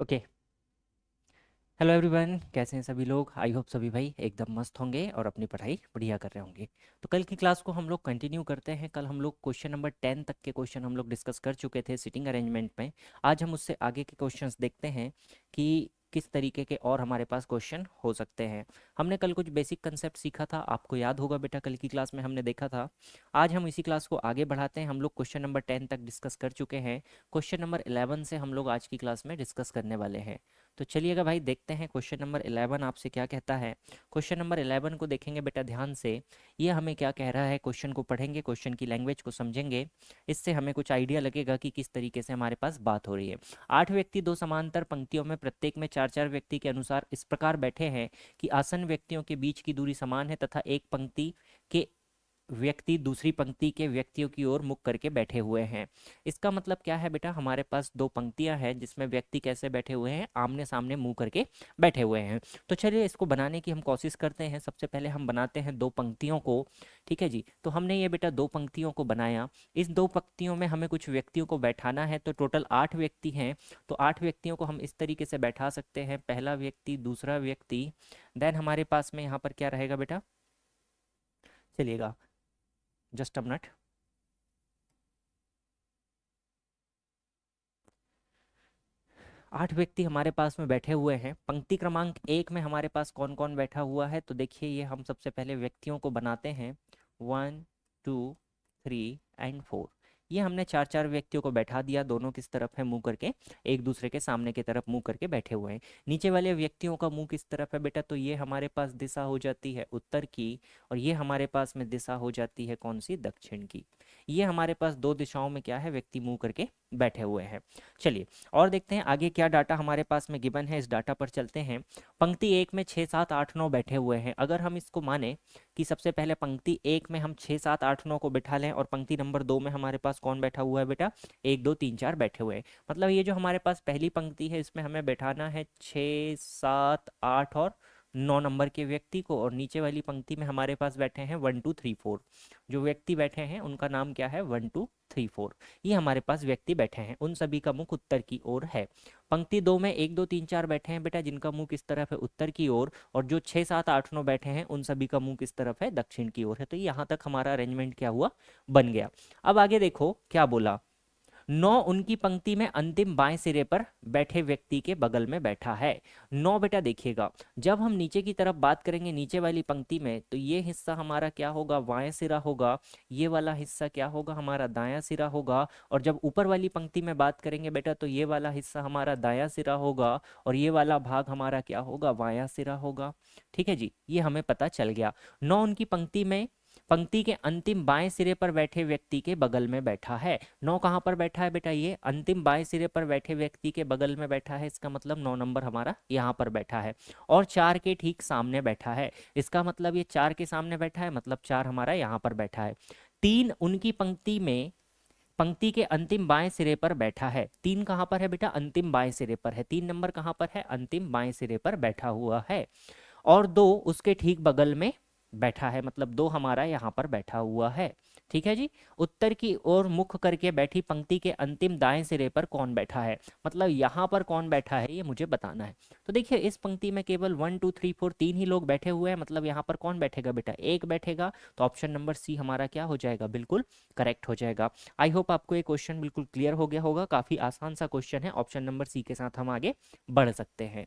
Okay. Hello everyone, कैसे हैं सभी लोग। आई होप सभी भाई एकदम मस्त होंगे और अपनी पढ़ाई बढ़िया कर रहे होंगे। तो कल की क्लास को हम लोग कंटिन्यू करते हैं। कल हम लोग क्वेश्चन नंबर 10 तक के क्वेश्चन हम लोग डिस्कस कर चुके थे सिटिंग अरेंजमेंट में। आज हम उससे आगे के क्वेश्चंस देखते हैं कि किस तरीके के और हमारे पास क्वेश्चन हो सकते हैं। हमने कल कुछ बेसिक कंसेप्ट सीखा था, आपको याद होगा बेटा, कल की क्लास में हमने देखा था। आज हम इसी क्लास को आगे बढ़ाते हैं। हम लोग क्वेश्चन नंबर 10 तक डिस्कस कर चुके हैं। क्वेश्चन नंबर 11 से हम लोग आज की क्लास में डिस्कस करने वाले हैं। तो चलिएगा भाई, देखते हैं क्वेश्चन नंबर 11 आपसे क्या कहता है। क्वेश्चन नंबर 11 को देखेंगे बेटा ध्यान से। ये हमें क्या कह रहा है, क्वेश्चन को पढ़ेंगे, क्वेश्चन की लैंग्वेज को समझेंगे। इससे हमें कुछ आइडिया लगेगा कि किस तरीके से हमारे पास बात हो रही है। 8 व्यक्ति दो समांतर पंक्तियों में प्रत्येक में 4-4 व्यक्ति के अनुसार इस प्रकार बैठे हैं कि आसन व्यक्तियों के बीच की दूरी समान है तथा एक पंक्ति के व्यक्ति दूसरी पंक्ति के व्यक्तियों की ओर मुख करके बैठे हुए हैं। इसका मतलब क्या है बेटा, हमारे पास दो पंक्तियां हैं जिसमें व्यक्ति कैसे बैठे हुए हैं, आमने सामने मुंह करके बैठे हुए हैं। तो चलिए इसको बनाने की हम कोशिश करते हैं। सबसे पहले हम बनाते हैं दो पंक्तियों को। ठीक है जी, तो हमने ये बेटा दो पंक्तियों को बनाया। इस दो पंक्तियों में हमें कुछ व्यक्तियों को बैठाना है, तो टोटल 8 व्यक्ति हैं। तो 8 व्यक्तियों को हम इस तरीके से बैठा सकते हैं, पहला व्यक्ति, दूसरा व्यक्ति, देन हमारे पास में यहाँ पर क्या रहेगा बेटा, चलिएगा जस्ट अ मिनट। 8 व्यक्ति हमारे पास में बैठे हुए हैं। पंक्ति क्रमांक 1 में हमारे पास कौन कौन बैठा हुआ है, तो देखिए ये हम सबसे पहले व्यक्तियों को बनाते हैं। 1, 2, 3 एंड 4। ये हमने 4-4 व्यक्तियों को बैठा दिया, दोनों किस तरफ है, मुंह करके, एक दूसरे के सामने की तरफ मुंह करके बैठे हुए हैं। नीचे वाले व्यक्तियों का मुंह किस तरफ है बेटा, तो ये हमारे पास दिशा हो जाती है उत्तर की, और ये हमारे पास में दिशा हो जाती है कौन सी, दक्षिण की। ये हमारे पास दो दिशाओं में क्या है, व्यक्ति मुंह करके बैठे हुए हैं। चलिए और देखते हैं आगे क्या डाटा हमारे पास में गिवन है, इस डाटा पर चलते हैं। पंक्ति 1 में 6, 7, 8, 9 बैठे हुए हैं। अगर हम इसको माने कि सबसे पहले पंक्ति 1 में हम 6, 7, 8, 9 को बिठा लें, और पंक्ति नंबर 2 में हमारे पास कौन बैठा हुआ है बेटा, 1, 2, 3, 4 बैठे हुए हैं। मतलब ये जो हमारे पास पहली पंक्ति है, इसमें हमें बैठाना है 6, 7, 8 और 9 नंबर के व्यक्ति को, और नीचे वाली पंक्ति में हमारे पास बैठे हैं 1, 2, 3, 4। जो व्यक्ति बैठे हैं उनका नाम क्या है, 1, 2, 3, 4। ये हमारे पास व्यक्ति बैठे हैं, उन सभी का मुख उत्तर की ओर है। पंक्ति 2 में 1, 2, 3, 4 बैठे हैं बेटा, जिनका मुंह किस तरफ है, उत्तर की ओर, और जो 6, 7, 8, 9 बैठे हैं उन सभी का मुंह किस तरफ है, दक्षिण की ओर है। तो यहाँ तक हमारा अरेंजमेंट क्या हुआ, बन गया। अब आगे देखो क्या बोला। 9 उनकी पंक्ति में अंतिम बाएं सिरे पर बैठे व्यक्ति के बगल में बैठा है। 9 बेटा देखिएगा, जब हम नीचे की तरफ बात करेंगे नीचे वाली पंक्ति में, तो ये हिस्सा हमारा क्या होगा, बाएं सिरा होगा। ये वाला हिस्सा क्या होगा, हमारा दायां सिरा होगा। और जब ऊपर वाली पंक्ति में बात करेंगे बेटा, तो ये वाला हिस्सा हमारा दायां सिरा होगा, और ये वाला भाग हमारा क्या होगा, बायां सिरा होगा। ठीक है जी, ये हमें पता चल गया। 9 उनकी पंक्ति में, पंक्ति के अंतिम बाएं सिरे पर बैठे व्यक्ति के बगल में बैठा है। 9 कहाँ पर बैठा है बेटा, ये अंतिम बाएं सिरे पर बैठे व्यक्ति के बगल में बैठा है। इसका मतलब 9 नंबर हमारा यहाँ पर बैठा है, और 4 के ठीक सामने बैठा है। इसका मतलब ये 4 के सामने बैठा है, मतलब 4 हमारा यहाँ पर बैठा है। 3 उनकी पंक्ति में, पंक्ति के अंतिम बाएं सिरे पर बैठा है। 3 कहाँ पर है बेटा, अंतिम बाएं सिरे पर है। 3 नंबर कहाँ पर है, अंतिम बाएं सिरे पर बैठा हुआ है। और 2 उसके ठीक बगल में बैठा है, मतलब 2 हमारा यहाँ पर बैठा हुआ है। ठीक है जी। उत्तर की ओर मुख करके बैठी पंक्ति के अंतिम दाएं सिरे पर कौन बैठा है, मतलब यहाँ पर कौन बैठा है ये मुझे बताना है। तो देखिए इस पंक्ति में केवल 1, 2, 3, 4 तीन ही लोग बैठे हुए हैं, मतलब यहाँ पर कौन बैठेगा बेटा, एक बैठेगा। तो ऑप्शन नंबर सी हमारा क्या हो जाएगा, बिल्कुल करेक्ट हो जाएगा। आई होप आपको ये क्वेश्चन बिल्कुल क्लियर हो गया होगा, काफी आसान सा क्वेश्चन है। ऑप्शन नंबर सी के साथ हम आगे बढ़ सकते हैं।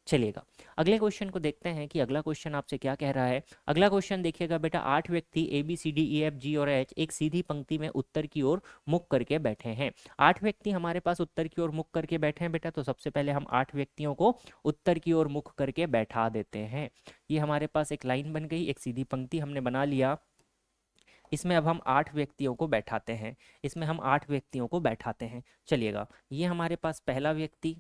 चलिएगा अगले क्वेश्चन को देखते हैं कि अगला क्वेश्चन आपसे क्या कह रहा है। अगला क्वेश्चन देखिएगा बेटा, 8 व्यक्ति A B C D E F G और एच एक सीधी पंक्ति में उत्तर की ओर मुख करके बैठे हैं। 8 व्यक्ति हमारे पास उत्तर की ओर मुख करके बैठे हैं बेटा, तो सबसे पहले हम 8 व्यक्तियों को उत्तर की ओर मुख करके बैठा देते हैं। ये हमारे पास एक लाइन बन गई, एक सीधी पंक्ति हमने बना लिया। इसमें अब हम 8 व्यक्तियों को बैठाते हैं, इसमें हम 8 व्यक्तियों को बैठाते हैं। चलिएगा, ये हमारे पास पहला व्यक्ति,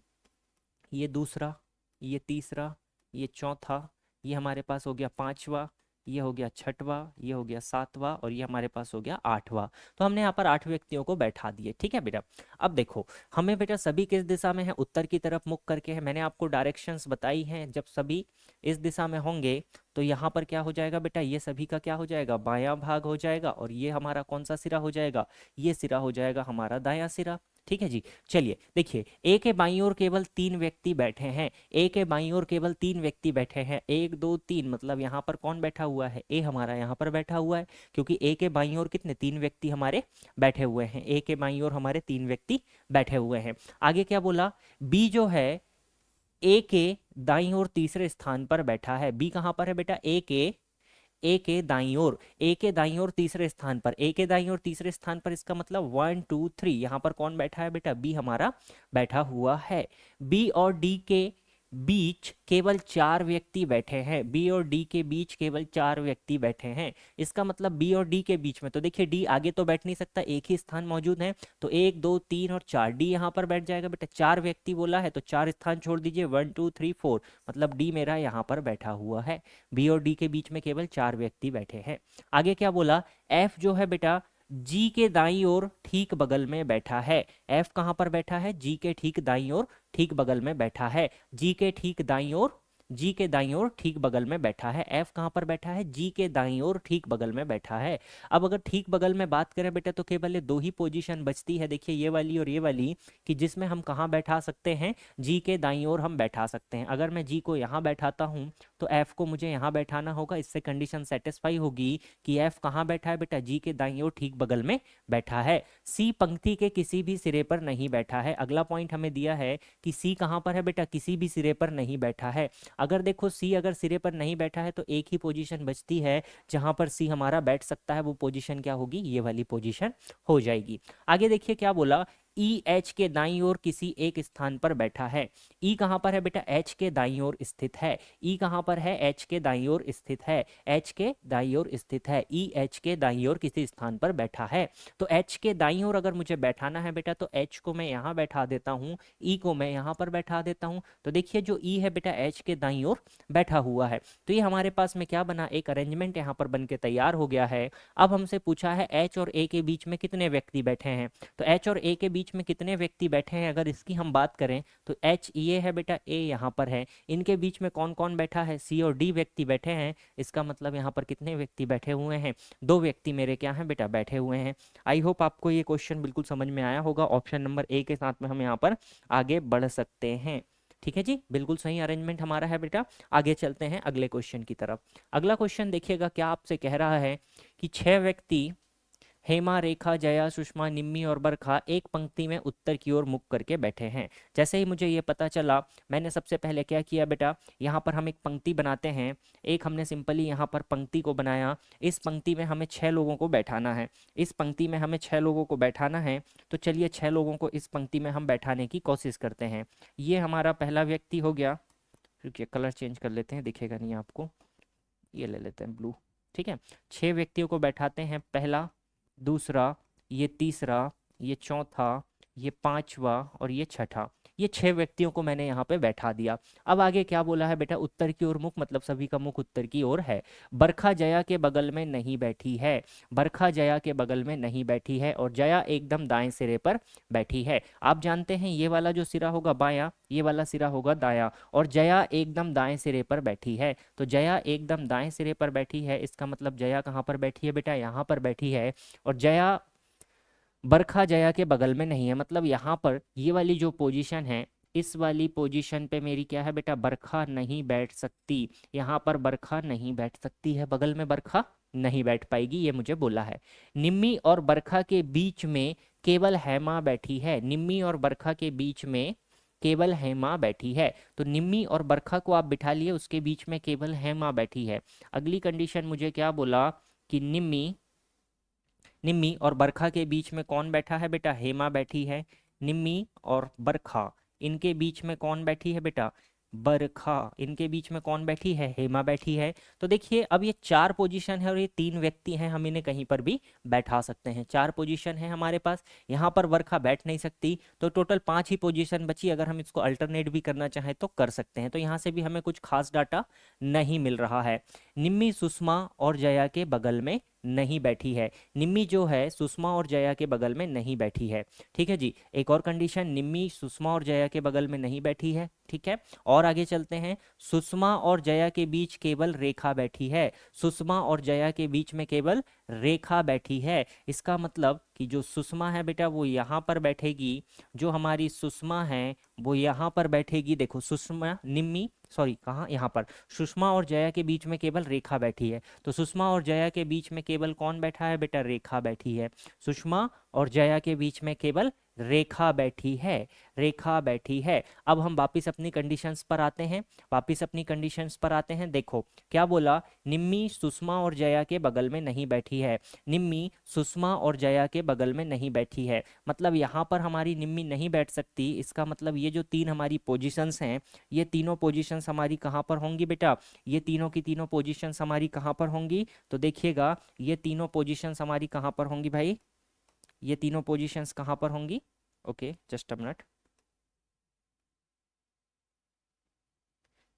ये दूसरा, ये तीसरा, ये चौथा, ये हमारे पास हो गया पांचवा, ये हो गया छठवा, ये हो गया सातवां, और ये हमारे पास हो गया आठवां। तो हमने यहाँ पर 8 व्यक्तियों को बैठा दिए। ठीक है बेटा, अब देखो हमें बेटा सभी किस दिशा में है, उत्तर की तरफ मुख करके है। मैंने आपको डायरेक्शंस बताई हैं, जब सभी इस दिशा में होंगे तो यहाँ पर क्या हो जाएगा बेटा, ये सभी का क्या हो जाएगा, बायां भाग हो जाएगा, और ये हमारा कौन सा सिरा हो जाएगा, ये सिरा हो जाएगा हमारा दायां सिरा। ठीक है जी। चलिए देखिए, ए के बाईं ओर केवल 3 व्यक्ति बैठे हैं, ए के बाईं ओर केवल 3 व्यक्ति बैठे हैं, 1 2 3, मतलब यहाँ पर कौन बैठा हुआ है, ए हमारा यहाँ पर बैठा हुआ है, क्योंकि ए के बाईं ओर कितने 3 व्यक्ति हमारे बैठे हुए हैं, ए के बाईं ओर हमारे 3 व्यक्ति बैठे हुए हैं। आगे क्या बोला, बी जो है ए के दाईं ओर तीसरे स्थान पर बैठा है, बी कहाँ पर है बेटा, ए के दाईं ओर, ए के दाईं ओर तीसरे स्थान पर, ए के दाईं ओर तीसरे स्थान पर, इसका मतलब 1 2 3, यहाँ पर कौन बैठा है बेटा, बी हमारा बैठा हुआ है। बी और डी के बीच केवल 4 व्यक्ति बैठे हैं, बी और डी के बीच केवल 4 व्यक्ति बैठे हैं, इसका मतलब बी और डी के बीच में, तो देखिए डी आगे तो बैठ नहीं सकता, एक ही स्थान मौजूद है, तो 1 2 3 और 4, डी यहाँ पर बैठ जाएगा बेटा, 4 व्यक्ति बोला है तो 4 स्थान छोड़ दीजिए, 1 2 3 4, मतलब डी मेरा यहाँ पर बैठा हुआ है, बी और डी के बीच में केवल 4 व्यक्ति बैठे हैं। आगे क्या बोला, एफ जो है बेटा जी के दाईं ओर ठीक बगल में बैठा है, एफ कहाँ पर बैठा है, जी के ठीक दाईं ओर ठीक बगल में बैठा है, जी के ठीक दाईं ओर, जी के दाईं ओर ठीक बगल में बैठा है, एफ कहाँ पर बैठा है, जी के दाईं ओर ठीक बगल में बैठा है। अब अगर ठीक बगल में बात करें बेटा तो केवल ये 2 ही पोजीशन बचती है, देखिए ये वाली और ये वाली, कि जिसमें हम कहाँ बैठा सकते हैं, जी के दाईं ओर हम बैठा सकते हैं। अगर मैं जी को यहाँ बैठाता हूँ तो एफ को मुझे यहाँ बैठाना होगा, इससे कंडीशन सेटिस्फाई होगी कि एफ कहाँ बैठा है बेटा, जी के दाईं ओर ठीक बगल में बैठा है। सी पंक्ति के किसी भी सिरे पर नहीं बैठा है, अगला पॉइंट हमें दिया है कि सी कहाँ पर है बेटा, किसी भी सिरे पर नहीं बैठा है। अगर देखो सी अगर सिरे पर नहीं बैठा है तो एक ही पोजीशन बचती है जहां पर सी हमारा बैठ सकता है, वो पोजीशन क्या होगी, ये वाली पोजीशन हो जाएगी। आगे देखिए क्या बोला, ई एच के दाईं ओर किसी एक स्थान पर बैठा है, ई कहाँ पर है बेटा, एच के दाईं ओर स्थित है, ई कहाँ पर है, एच के दाईं ओर स्थित है, एच के दाईं ओर स्थित है, ई एच के दाईं ओर किसी स्थान पर बैठा है। तो एच के दाईं ओर अगर मुझे बैठाना है बेटा तो एच को मैं यहाँ बैठा देता हूँ, ई को मैं यहाँ पर बैठा देता हूँ, तो देखिए जो ई है बेटा एच के दाईं ओर बैठा हुआ है, तो ये हमारे पास में क्या बना, एक अरेंजमेंट यहाँ पर बन के तैयार हो गया है। अब हमसे पूछा है एच और ए के बीच में कितने व्यक्ति बैठे हैं, तो एच और ए के बीच में कितने व्यक्ति बैठे हैं, अगर इसकी हम बात करें तो एच ये है बेटा, ए यहाँ पर है, इनके बीच में कौन कौन बैठा है, सी और डी व्यक्ति बैठे हैं, इसका मतलब यहाँ पर कितने व्यक्ति बैठे हुए हैं, 2 व्यक्ति मेरे क्या हैं बेटा, बैठे हुए हैं। आई होप आपको ये क्वेश्चन बिल्कुल समझ में आया होगा, ऑप्शन नंबर ए के साथ में हम यहाँ पर आगे बढ़ सकते हैं। ठीक है जी, बिल्कुल सही अरेंजमेंट हमारा है बेटा। आगे चलते हैं अगले क्वेश्चन की तरफ। अगला क्वेश्चन देखिएगा क्या आपसे कह रहा है कि 6 व्यक्ति हेमा, रेखा, जया, सुषमा, निम्मी और बरखा एक पंक्ति में उत्तर की ओर मुख करके बैठे हैं। जैसे ही मुझे ये पता चला, मैंने सबसे पहले क्या किया बेटा, यहाँ पर हम एक पंक्ति बनाते हैं, एक हमने सिंपली यहाँ पर पंक्ति को बनाया, इस पंक्ति में हमें 6 लोगों को बैठाना है, इस पंक्ति में हमें 6 लोगों को बैठाना है, तो चलिए 6 लोगों को इस पंक्ति में हम बैठाने की कोशिश करते हैं। ये हमारा पहला व्यक्ति हो गया, रुकिए कलर चेंज कर लेते हैं, दिखेगा नहीं आपको, ये ले लेते हैं ब्लू, ठीक है। 6 व्यक्तियों को बैठाते हैं, पहला, दूसरा, ये तीसरा, ये चौथा, ये पांचवा और ये छठा, ये 6 व्यक्तियों को मैंने यहाँ पे बैठा दिया। अब आगे क्या बोला है बेटा, उत्तर की ओर मुख, मतलब सभी का मुख उत्तर की ओर है। बरखा जया के बगल में नहीं बैठी है, बरखा जया के बगल में नहीं बैठी है, और जया एकदम दाएं सिरे पर बैठी है। आप जानते हैं ये वाला जो सिरा होगा बायां, ये वाला सिरा होगा दायां, और जया एकदम दाएं सिरे पर बैठी है, तो जया एकदम दाएं सिरे पर बैठी है, इसका मतलब जया कहाँ पर बैठी है बेटा, यहाँ पर बैठी है, और जया बरखा जया के बगल में नहीं है, मतलब यहाँ पर ये वाली जो पोजीशन है, इस वाली पोजीशन पे मेरी क्या है बेटा, बरखा नहीं बैठ सकती, यहाँ पर बरखा नहीं बैठ सकती है, बगल में बरखा नहीं बैठ पाएगी, ये मुझे बोला है। निम्मी और बरखा के बीच में केवल हेमा बैठी है, निम्मी और बरखा के बीच में केवल हेमा बैठी है, तो निम्मी और बरखा को आप बिठा लिए, उसके बीच में केवल हेमा बैठी है। अगली कंडीशन मुझे क्या बोला कि निम्मी और बरखा के बीच में कौन बैठा है बेटा, हेमा बैठी है। निम्मी और बरखा, इनके बीच में कौन बैठी है बेटा, बरखा, इनके बीच में कौन बैठी है, हेमा बैठी है। तो देखिए अब ये 4 पोजीशन है और ये 3 व्यक्ति हैं, हम इन्हें कहीं पर भी बैठा सकते हैं। 4 पोजीशन है हमारे पास, यहाँ पर बरखा बैठ नहीं सकती, तो टोटल 5 ही पोजीशन बची। अगर हम इसको अल्टरनेट भी करना चाहें तो कर सकते हैं, तो यहाँ से भी हमें कुछ खास डाटा नहीं मिल रहा है। निम्मी सुषमा और जया के बगल में नहीं बैठी है। निम्मी जो है सुषमा और जया के बगल में नहीं बैठी है। ठीक है जी, एक और कंडीशन, निम्मी सुषमा और जया के बगल में नहीं बैठी है। ठीक है, और आगे चलते हैं। सुषमा और जया के बीच केवल रेखा बैठी है। सुषमा और जया के बीच में केवल रेखा बैठी है। इसका मतलब कि जो सुषमा है बेटा वो यहाँ पर बैठेगी, जो हमारी सुषमा है वो यहाँ पर बैठेगी। देखो सुषमा निम्मी, सॉरी कहाँ, यहाँ पर सुषमा और जया के बीच में केवल रेखा बैठी है। तो सुषमा और जया के बीच में केवल कौन बैठा है बेटा, रेखा बैठी है। सुषमा और जया के बीच में केवल रेखा बैठी है, रेखा बैठी है। अब हम वापिस अपनी कंडीशंस पर आते हैं, वापिस अपनी कंडीशंस पर आते हैं। देखो क्या बोला, निम्मी सुषमा और जया के बगल में नहीं बैठी है। निम्मी सुषमा और जया के बगल में नहीं बैठी है, मतलब यहाँ पर हमारी निम्मी नहीं बैठ सकती। इसका मतलब ये जो तीन हमारी पोजीशंस हैं, ये तीनों पोजीशंस हमारी कहाँ पर होंगी बेटा, ये तीनों की तीनों पोजीशंस हमारी कहाँ पर होंगी, तो देखिएगा ये तीनों पोजीशंस हमारी कहाँ पर होंगी भाई, ये तीनों पोजीशंस कहाँ पर होंगी। ओके जस्ट अ मिनट,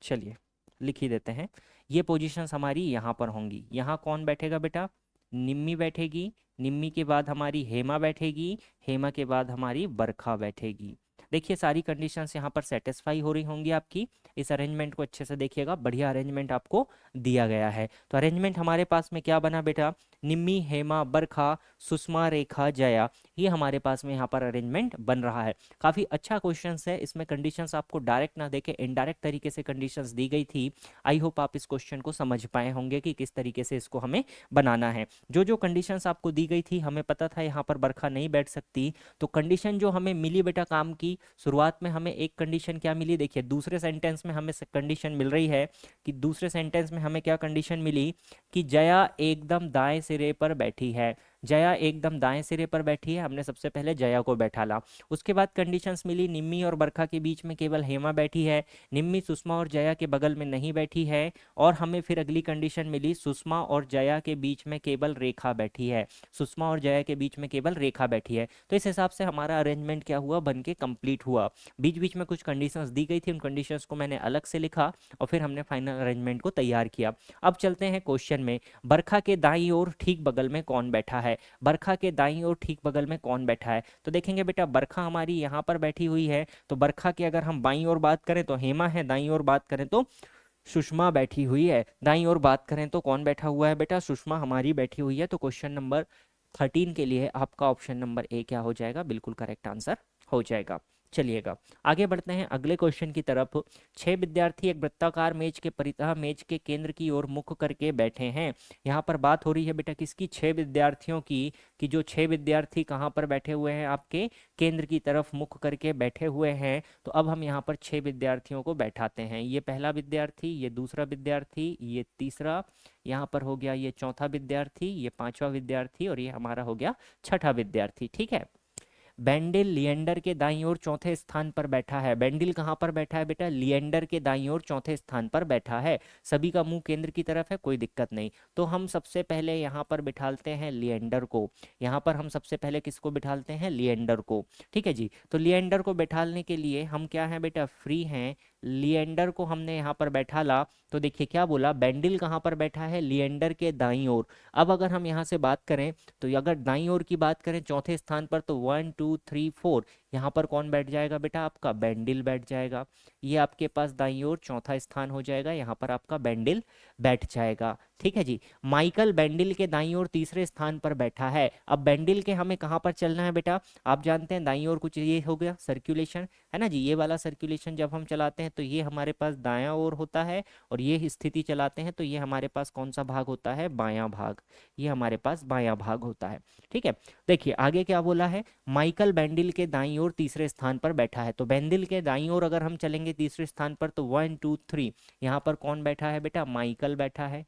चलिए लिख ही देते हैं। ये पोजीशंस हमारी यहाँ पर होंगी। यहाँ कौन बैठेगा बेटा, निम्मी बैठेगी, निम्मी के बाद हमारी हेमा बैठेगी, हेमा के बाद हमारी बरखा बैठेगी। देखिए सारी कंडीशंस यहाँ पर सेटिस्फाई हो रही होंगी आपकी। इस अरेंजमेंट को अच्छे से देखिएगा, बढ़िया अरेंजमेंट आपको दिया गया है। तो अरेंजमेंट हमारे पास में क्या बना बेटा, निम्मी हेमा बरखा सुषमा रेखा जया, ये हमारे पास में यहाँ पर अरेंजमेंट बन रहा है। काफ़ी अच्छा क्वेश्चन है, इसमें कंडीशंस आपको डायरेक्ट ना देके इनडायरेक्ट तरीके से कंडीशंस दी गई थी। आई होप आप इस क्वेश्चन को समझ पाए होंगे कि किस तरीके से इसको हमें बनाना है। जो जो कंडीशंस आपको दी गई थी, हमें पता था यहाँ पर बरखा नहीं बैठ सकती, तो कंडीशन जो हमें मिली बेटा काम की, शुरुआत में हमें एक कंडीशन क्या मिली, देखिए दूसरे सेंटेंस में हमें कंडीशन मिल रही है कि दूसरे सेंटेंस में हमें क्या कंडीशन मिली कि जया एकदम दाएं सिरे पर बैठी है। जया एकदम दाएं सिरे पर बैठी है, हमने सबसे पहले जया को बैठा ला। उसके बाद कंडीशंस मिली, निम्मी और बरखा के बीच में केवल हेमा बैठी है, निम्मी सुषमा और जया के बगल में नहीं बैठी है, और हमें फिर अगली कंडीशन मिली, सुषमा और जया के बीच में केवल रेखा बैठी है। सुषमा और जया के बीच में केवल रेखा बैठी है। तो इस हिसाब से हमारा अरेंजमेंट क्या हुआ, बन के कंप्लीट हुआ। बीच बीच में कुछ कंडीशंस दी गई थी, उन कंडीशंस को मैंने अलग से लिखा और फिर हमने फाइनल अरेंजमेंट को तैयार किया। अब चलते हैं क्वेश्चन में। बरखा के दाईं ओर ठीक बगल में कौन बैठा है, बरखा के दाईं ओर ठीक बगल में कौन बैठा है, तो देखेंगे बेटा बरखा हमारी यहाँ पर बैठी हुई है, तो बरखा के अगर हम बाईं ओर बात करें तो हेमा है, दाईं ओर बात करें तो सुषमा बैठी हुई है, दाईं ओर बात करें तो कौन बैठा हुआ है बेटा, सुषमा हमारी बैठी हुई है। तो क्वेश्चन नंबर 13 के लिए आपका ऑप्शन नंबर ए क्या हो जाएगा, बिल्कुल करेक्ट आंसर हो जाएगा। चलिएगा आगे बढ़ते हैं अगले क्वेश्चन की तरफ। 6 विद्यार्थी एक वृत्ताकार मेज के परितः मेज के केंद्र की ओर मुख करके बैठे हैं। यहाँ पर बात हो रही है बेटा किसकी, 6 विद्यार्थियों की, कि जो 6 विद्यार्थी कहाँ पर बैठे हुए हैं, आपके केंद्र की तरफ मुख करके बैठे हुए हैं। तो अब हम यहाँ पर 6 विद्यार्थियों को बैठाते हैं। ये पहला विद्यार्थी, ये दूसरा विद्यार्थी, ये तीसरा, यहाँ पर हो गया ये चौथा विद्यार्थी, ये पांचवा विद्यार्थी, और ये हमारा हो गया छठा विद्यार्थी। ठीक है, बेंडिल लिएंडर के दाईं ओर चौथे स्थान पर बैठा है। बेंडिल कहाँ पर बैठा है बेटा, लिएंडर के दाईं ओर चौथे स्थान पर बैठा है। सभी का मुंह केंद्र की तरफ है, कोई दिक्कत नहीं। तो हम सबसे पहले यहाँ पर बिठालते हैं लिएंडर को, यहाँ पर हम सबसे पहले किसको बिठालते हैं, लिएंडर को। ठीक है जी, तो लिएंडर को बैठालने के लिए हम क्या हैं बेटा, फ्री हैं। लिएंडर को हमने यहाँ पर बैठा ला, तो देखिए क्या बोला, बेंडिल कहाँ पर बैठा है, लिएंडर के दाईं ओर। अब अगर हम यहाँ से बात करें तो अगर दाईं ओर की बात करें चौथे स्थान पर, तो 1 2 3 4 यहाँ पर कौन बैठ जाएगा बेटा, आपका बेंडिल बैठ जाएगा। ये आपके पास दाईं ओर चौथा स्थान हो जाएगा, यहाँ पर आपका बेंडिल बैठ जाएगा। ठीक है जी, माइकल बेंडिल के दाईं ओर तीसरे स्थान पर बैठा है। अब बेंडिल के हमें कहाँ पर चलना है बेटा, आप जानते हैं दाईं ओर कुछ ये हो गया सर्कुलेशन, है ना जी, ये वाला सर्कुलेशन जब हम चलाते हैं तो ये हमारे पास दायां ओर होता है, और ये स्थिति चलाते हैं तो ये हमारे पास कौन सा भाग होता है, बायां भाग, ये हमारे पास बायां भाग होता है। ठीक है, देखिए आगे क्या बोला है, माइकल बेंडिल के दाईं ओर तीसरे स्थान पर बैठा है। तो बेंडिल के दाईं ओर अगर हम चलेंगे तीसरे स्थान पर, तो 1 2 3 यहाँ पर कौन बैठा है बेटा, माइकल बैठा है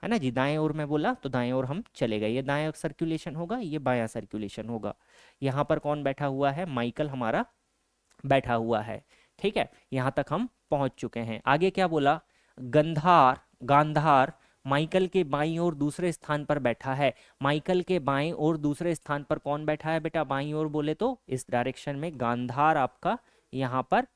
ना जी। दाएं ओर में बोला तो दाएं ओर हम चले गए, ये दाएं सर्कुलेशन होगा, ये बायां सर्कुलेशन होगा। यहाँ पर कौन बैठा हुआ है, माइकल हमारा बैठा हुआ है। ठीक है, यहाँ तक हम पहुंच चुके हैं। आगे क्या बोला, गंधार गांधार माइकल के बाईं ओर दूसरे स्थान पर बैठा है। माइकल के बाईं ओर दूसरे स्थान पर कौन बैठा है बेटा, बाईं ओर बोले तो इस डायरेक्शन में गांधार आपका यहाँ पर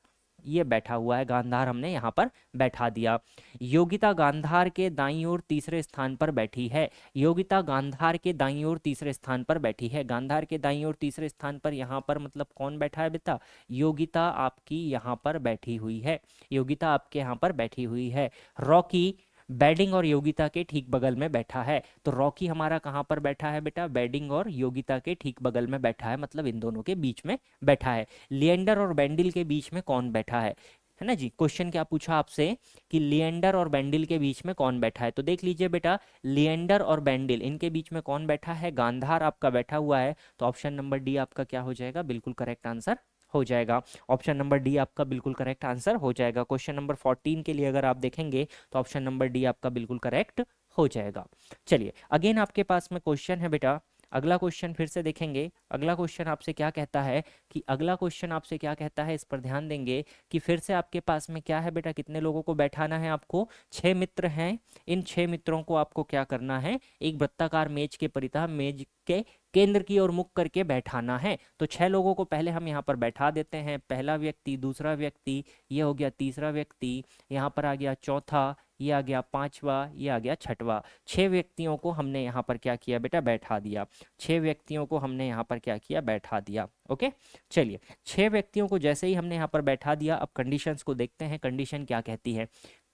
ये बैठा हुआ है, गांधार हमने यहाँ पर बैठा दिया। योगिता गांधार के दाईं ओर तीसरे स्थान पर बैठी है। योगिता गांधार के दाईं ओर तीसरे स्थान पर बैठी है। गांधार के दाईं ओर तीसरे स्थान पर यहाँ पर मतलब कौन बैठा है बेटा? योगिता आपकी यहाँ पर बैठी हुई है। योगिता आपके यहाँ पर बैठी हुई है। रॉकी बैडिंग और योगिता के ठीक बगल में बैठा है। तो रॉकी हमारा कहाँ पर बैठा है बेटा? बैडिंग और योगिता के ठीक बगल में बैठा है, मतलब इन दोनों के बीच में बैठा है। लिएंडर और बैंडिल के बीच में कौन बैठा है ना जी? क्वेश्चन क्या पूछा आपसे कि लिएंडर और बैंडिल के बीच में कौन बैठा है? तो देख लीजिए बेटा, लिएंडर और बैंडिल इनके बीच में कौन बैठा है? गांधार आपका बैठा हुआ है। तो ऑप्शन नंबर डी आपका क्या हो जाएगा? बिल्कुल करेक्ट आंसर हो जाएगा। ऑप्शन नंबर डी आपका बिल्कुल करेक्ट आंसर हो जाएगा। क्वेश्चन नंबर 14 के लिए अगर आप देखेंगे तो ऑप्शन नंबर डी आपका बिल्कुल करेक्ट हो जाएगा। चलिए अगेन आपके पास में क्वेश्चन है बेटा, अगला क्वेश्चन फिर से देखेंगे। अगला क्वेश्चन आपसे क्या कहता है कि अगला क्वेश्चन आपसे क्या कहता है, इस पर ध्यान देंगे कि फिर से आपके पास में क्या है बेटा, कितने लोगों को बैठाना है आपको? 6 मित्र हैं। इन 6 मित्रों को आपको क्या करना है? एक वृत्ताकार मेज के परितः मेज के केंद्र की ओर मुख करके बैठाना है। तो 6 लोगों को पहले हम यहाँ पर बैठा देते हैं। पहला व्यक्ति, दूसरा व्यक्ति, ये हो गया तीसरा व्यक्ति, यहाँ पर आ गया चौथा, ये आ गया पांचवा, ये आ गया छठवा। 6 व्यक्तियों को हमने यहाँ पर क्या किया बेटा? बैठा दिया। 6 व्यक्तियों को हमने यहाँ पर क्या किया? बैठा दिया। ओके, चलिए 6 व्यक्तियों को जैसे ही हमने यहाँ पर बैठा दिया, अब कंडीशंस को देखते हैं। कंडीशन क्या कहती है?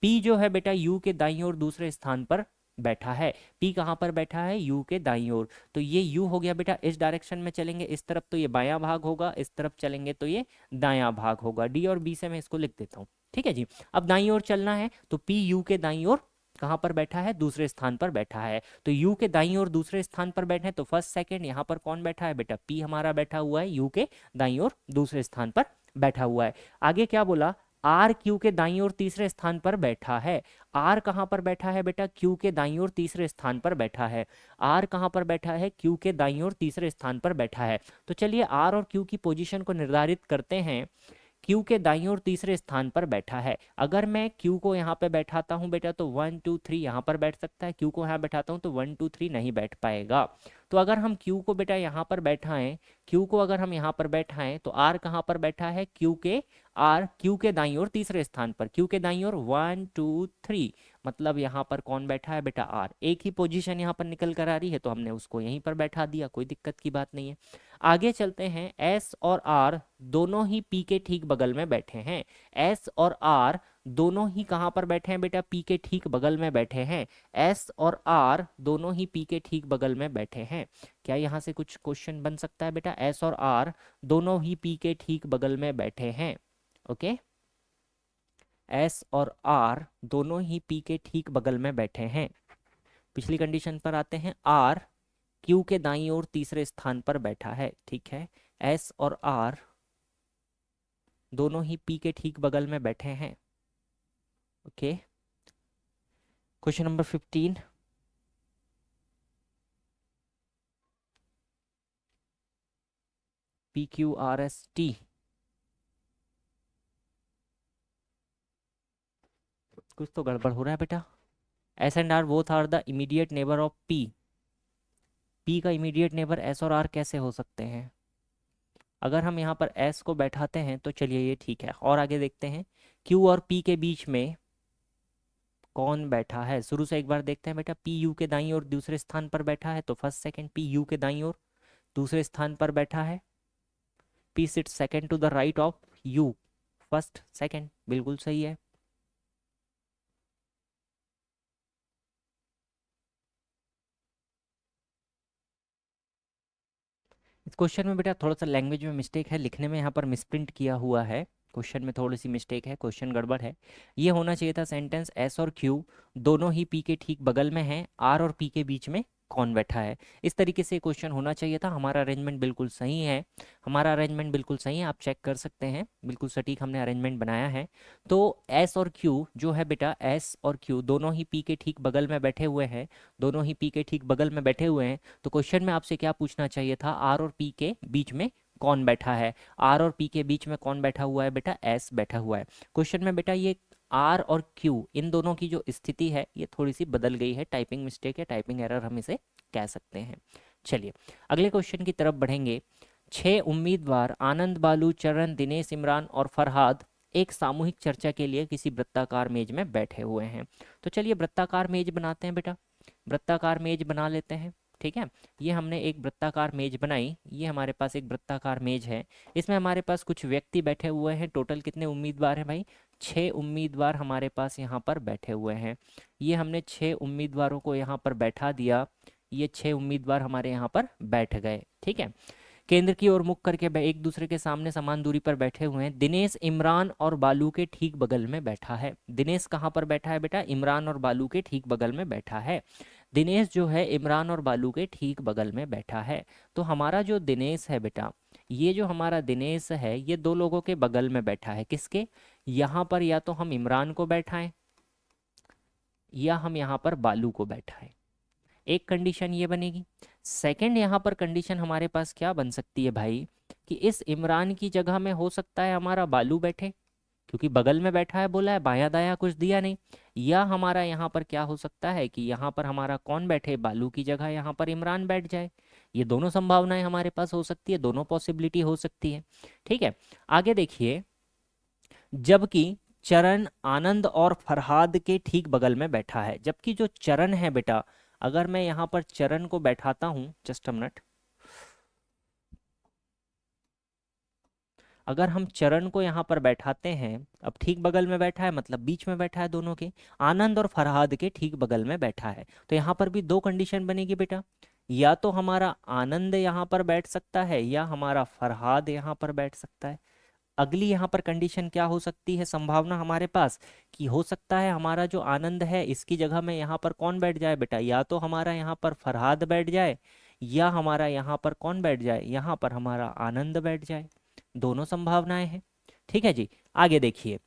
पी जो है बेटा यू के दाईं ओर दूसरे स्थान पर बैठा है। पी कहाँ पर बैठा है? यू के दाईं ओर। तो ये यू हो गया बेटा, इस डायरेक्शन में चलेंगे इस तरफ तो ये बायां भाग होगा, इस तरफ चलेंगे तो ये दायां भाग होगा। डी और बी से मैं इसको लिख देता हूँ, ठीक है जी। अब दाईं ओर चलना है तो पी यू के दाईं ओर कहाँ पर बैठा है? दूसरे स्थान पर बैठा है। तो यू के दाईं ओर दूसरे स्थान पर बैठे हैं, तो फर्स्ट सेकंड यहाँ पर कौन बैठा है बेटा? पी हमारा बैठा हुआ है यू के दाईं ओर दूसरे स्थान पर बैठा हुआ है। आगे क्या बोला? आर क्यू के दाईं ओर तीसरे स्थान पर बैठा है। आर कहाँ पर बैठा है बेटा? क्यू के दाईं ओर तीसरे स्थान पर बैठा है। आर कहाँ पर बैठा है? क्यू के दाईं ओर तीसरे स्थान पर बैठा है। तो चलिए आर और क्यू की पोजीशन को निर्धारित करते हैं। क्यू के दाईं ओर तीसरे स्थान पर बैठा है। अगर मैं क्यू को यहाँ पे बैठाता हूँ बेटा तो 1 2 3 यहाँ पर बैठ सकता है। क्यू को यहाँ बैठाता हूँ तो 1 2 3 नहीं बैठ पाएगा। तो अगर हम क्यू को बेटा यहाँ पर बैठाएं, क्यू को अगर हम यहाँ पर बैठाएं तो आर कहाँ पर बैठा है? क्यू के दाईं ओर तीसरे स्थान पर। क्यू के दाईं ओर 1 2 3, मतलब यहाँ पर कौन बैठा है बेटा? आर। एक ही पोजीशन यहाँ पर निकल कर आ रही है तो हमने उसको यहीं पर बैठा दिया, कोई दिक्कत की बात नहीं है। आगे चलते हैं। एस और आर दोनों ही पी के ठीक बगल में बैठे हैं। एस और आर दोनों ही कहाँ पर बैठे हैं बेटा? पी के ठीक बगल में बैठे हैं। एस और आर दोनों ही पी के ठीक बगल में बैठे हैं। क्या यहाँ से कुछ क्वेश्चन बन सकता है बेटा? एस और आर दोनों ही पी के ठीक बगल में बैठे हैं। ओके, एस और आर दोनों ही पी के ठीक बगल में बैठे हैं। पिछली कंडीशन पर आते हैं। आर क्यू के दाईं ओर तीसरे स्थान पर बैठा है, ठीक है। एस और आर दोनों ही पी के ठीक बगल में बैठे हैं। Okay, question number 15। P Q R S T, कुछ तो गड़बड़ हो रहा है बेटा। S and R both are the immediate neighbour of P. P का इमीडिएट नेबर एस और आर कैसे हो सकते हैं? अगर हम यहाँ पर एस को बैठाते हैं तो चलिए ये ठीक है, और आगे देखते हैं। क्यू और पी के बीच में कौन बैठा है? शुरू से एक बार देखते हैं बेटा। पी यू के दाईं ओर दूसरे स्थान पर बैठा है, तो फर्स्ट सेकंड पी यू के दाईं ओर दूसरे स्थान पर बैठा है। P sit second to the right of you, first second, बिल्कुल सही है। इस क्वेश्चन में बेटा थोड़ा सा लैंग्वेज में मिस्टेक है, लिखने में यहाँ पर मिसप्रिंट किया हुआ है। क्वेश्चन में थोड़ी सी मिस्टेक है, क्वेश्चन गड़बड़ है। ये होना चाहिए था सेंटेंस एस और क्यू दोनों ही पी के ठीक बगल में हैं, आर और पी के बीच में कौन बैठा है। इस तरीके से क्वेश्चन होना चाहिए था। हमारा अरेंजमेंट बिल्कुल सही है, हमारा अरेंजमेंट बिल्कुल सही है, आप चेक कर सकते हैं, बिल्कुल सटीक हमने अरेंजमेंट बनाया है। तो एस और क्यू जो है बेटा, एस और क्यू दोनों ही पी के ठीक बगल में बैठे हुए हैं, दोनों ही पी के ठीक बगल में बैठे हुए हैं। तो क्वेश्चन में आपसे क्या पूछना चाहिए था? आर और पी के बीच में कौन बैठा है? आर और पी के बीच में कौन बैठा हुआ है बेटा? एस बैठा हुआ है। क्वेश्चन में बेटा ये आर और क्यू इन दोनों की जो स्थिति है ये थोड़ी सी बदल गई है, टाइपिंग मिस्टेक है, टाइपिंग एरर हम इसे कह सकते हैं। चलिए अगले क्वेश्चन की तरफ बढ़ेंगे। 6 उम्मीदवार आनंद, बालू, चरण, दिनेश, इमरान और फरहाद एक सामूहिक चर्चा के लिए किसी वृत्ताकार मेज में बैठे हुए हैं। तो चलिए वृत्ताकार मेज बनाते हैं बेटा, वृत्ताकार मेज बना लेते हैं। ठीक है, ये हमने एक वृत्ताकार मेज बनाई, ये हमारे पास एक वृत्ताकार मेज है। इसमें हमारे पास कुछ व्यक्ति बैठे हुए हैं। टोटल कितने उम्मीदवार हैं भाई? 6 उम्मीदवार हमारे पास यहाँ पर बैठे हुए हैं। ये हमने 6 उम्मीदवारों को यहाँ पर बैठा दिया, ये 6 उम्मीदवार हमारे यहाँ पर बैठ गए। ठीक है, केंद्र की ओर मुख करके एक दूसरे के सामने समान दूरी पर बैठे हुए हैं। दिनेश इमरान और बालू के ठीक बगल में बैठा है। दिनेश कहाँ पर बैठा है बेटा? इमरान और बालू के ठीक बगल में बैठा है। दिनेश जो है इमरान और बालू के ठीक बगल में बैठा है। तो हमारा जो दिनेश है बेटा, ये जो हमारा दिनेश है ये दो लोगों के बगल में बैठा है। किसके? यहाँ पर या तो हम इमरान को बैठाएं या हम यहाँ पर बालू को बैठाएं। एक कंडीशन ये बनेगी। सेकंड यहाँ पर कंडीशन हमारे पास क्या बन सकती है भाई, कि इस इमरान की जगह में हो सकता है हमारा बालू बैठे, क्योंकि बगल में बैठा है बोला है, बायां दायां कुछ दिया नहीं। या हमारा यहाँ पर क्या हो सकता है कि यहाँ पर हमारा कौन बैठे, बालू की जगह यहाँ पर इमरान बैठ जाए। ये दोनों संभावनाएं हमारे पास हो सकती है, दोनों पॉसिबिलिटी हो सकती है। ठीक है, आगे देखिए, जबकि चरण आनंद और फरहाद के ठीक बगल में बैठा है। जबकि जो चरण है बेटा, अगर मैं यहाँ पर चरण को बैठाता हूँ, जस्ट अ मिनट, अगर हम चरण को यहाँ पर बैठाते हैं, अब ठीक बगल में बैठा है मतलब बीच में बैठा है दोनों के, आनंद और फरहाद के ठीक बगल में बैठा है। तो यहाँ पर भी दो कंडीशन बनेगी बेटा, या तो हमारा आनंद यहाँ पर बैठ सकता है या हमारा फरहाद यहाँ पर बैठ सकता है। अगली यहाँ पर कंडीशन क्या हो सकती है, संभावना हमारे पास, कि हो सकता है हमारा जो आनंद है इसकी जगह में यहाँ पर कौन बैठ जाए बेटा, या तो हमारा यहाँ पर फरहाद बैठ जाए या हमारा यहाँ पर कौन बैठ जाए, यहाँ पर हमारा आनंद बैठ जाए। दोनों संभावनाएं हैं। ठीक है जी, आगे देखिए,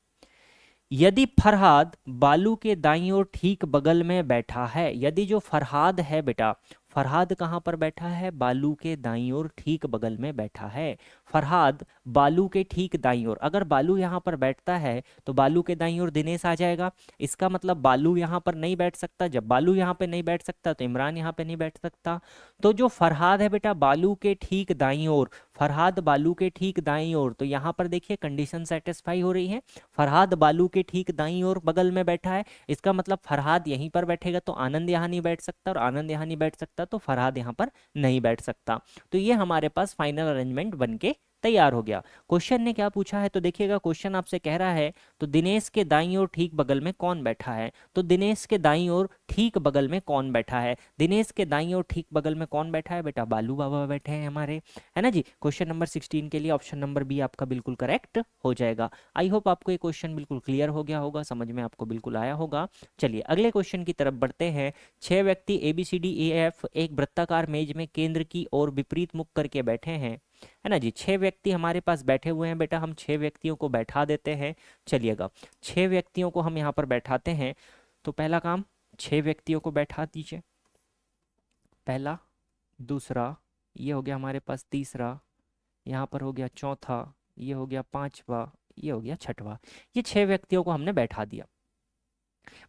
यदि फरहाद बालू के दाईं ओर ठीक बगल में बैठा है, यदि जो फरहाद है बेटा, फरहाद कहाँ पर बैठा है? बालू के दाईं ओर ठीक बगल में बैठा है। फरहाद बालू के ठीक दाईं ओर, अगर बालू यहाँ पर बैठता है तो बालू के दाईं ओर दिनेश आ जाएगा। इसका मतलब बालू यहाँ पर नहीं बैठ सकता। जब बालू यहाँ पे नहीं बैठ सकता तो इमरान यहाँ पे नहीं बैठ सकता। तो जो फरहाद है बेटा बालू के ठीक दाईं ओर, फरहाद बालू के ठीक दाईं ओर, तो यहाँ पर देखिए कंडीशन सेटिस्फाई हो रही है। फरहाद बालू के ठीक दाईं ओर बगल में बैठा है, इसका मतलब फरहाद यहीं पर बैठेगा तो आनंद यहाँ नहीं बैठ सकता, और आनंद यहाँ नहीं बैठ सकता तो फरहाद यहाँ पर नहीं बैठ सकता। तो ये हमारे पास फाइनल अरेंजमेंट बन के तैयार हो गया। क्वेश्चन ने क्या पूछा है तो देखिएगा, क्वेश्चन आपसे कह रहा है तो दिनेश के दाईं ओर ठीक बगल में कौन बैठा है। तो दिनेश के दाईं ओर ठीक बगल में कौन बैठा है? दिनेश के दाईं ओर ठीक बगल में कौन बैठा है बेटा? बालू बाबा बैठे हैं हमारे, है ना जी। क्वेश्चन नंबर 16 के लिए ऑप्शन नंबर बी आपका बिल्कुल करेक्ट हो जाएगा। आई होप आपको ये क्वेश्चन बिल्कुल क्लियर हो गया होगा, समझ में आपको बिल्कुल आया होगा। चलिए अगले क्वेश्चन की तरफ बढ़ते हैं। 6 व्यक्ति ABCDEF एक वृत्ताकार मेज में केंद्र की ओर विपरीत मुख करके बैठे हैं, है ना जी। 6 व्यक्ति हमारे पास बैठे हुए हैं बेटा, हम 6 व्यक्तियों को बैठा देते हैं। चलिएगा 6 व्यक्तियों को हम यहाँ पर बैठाते हैं। तो पहला काम, 6 व्यक्तियों को बैठा दीजिए। पहला, दूसरा, ये हो गया हमारे पास तीसरा, यहाँ पर हो गया चौथा, ये हो गया पांचवा, ये हो गया छठवा। ये 6 व्यक्तियों को हमने बैठा दिया।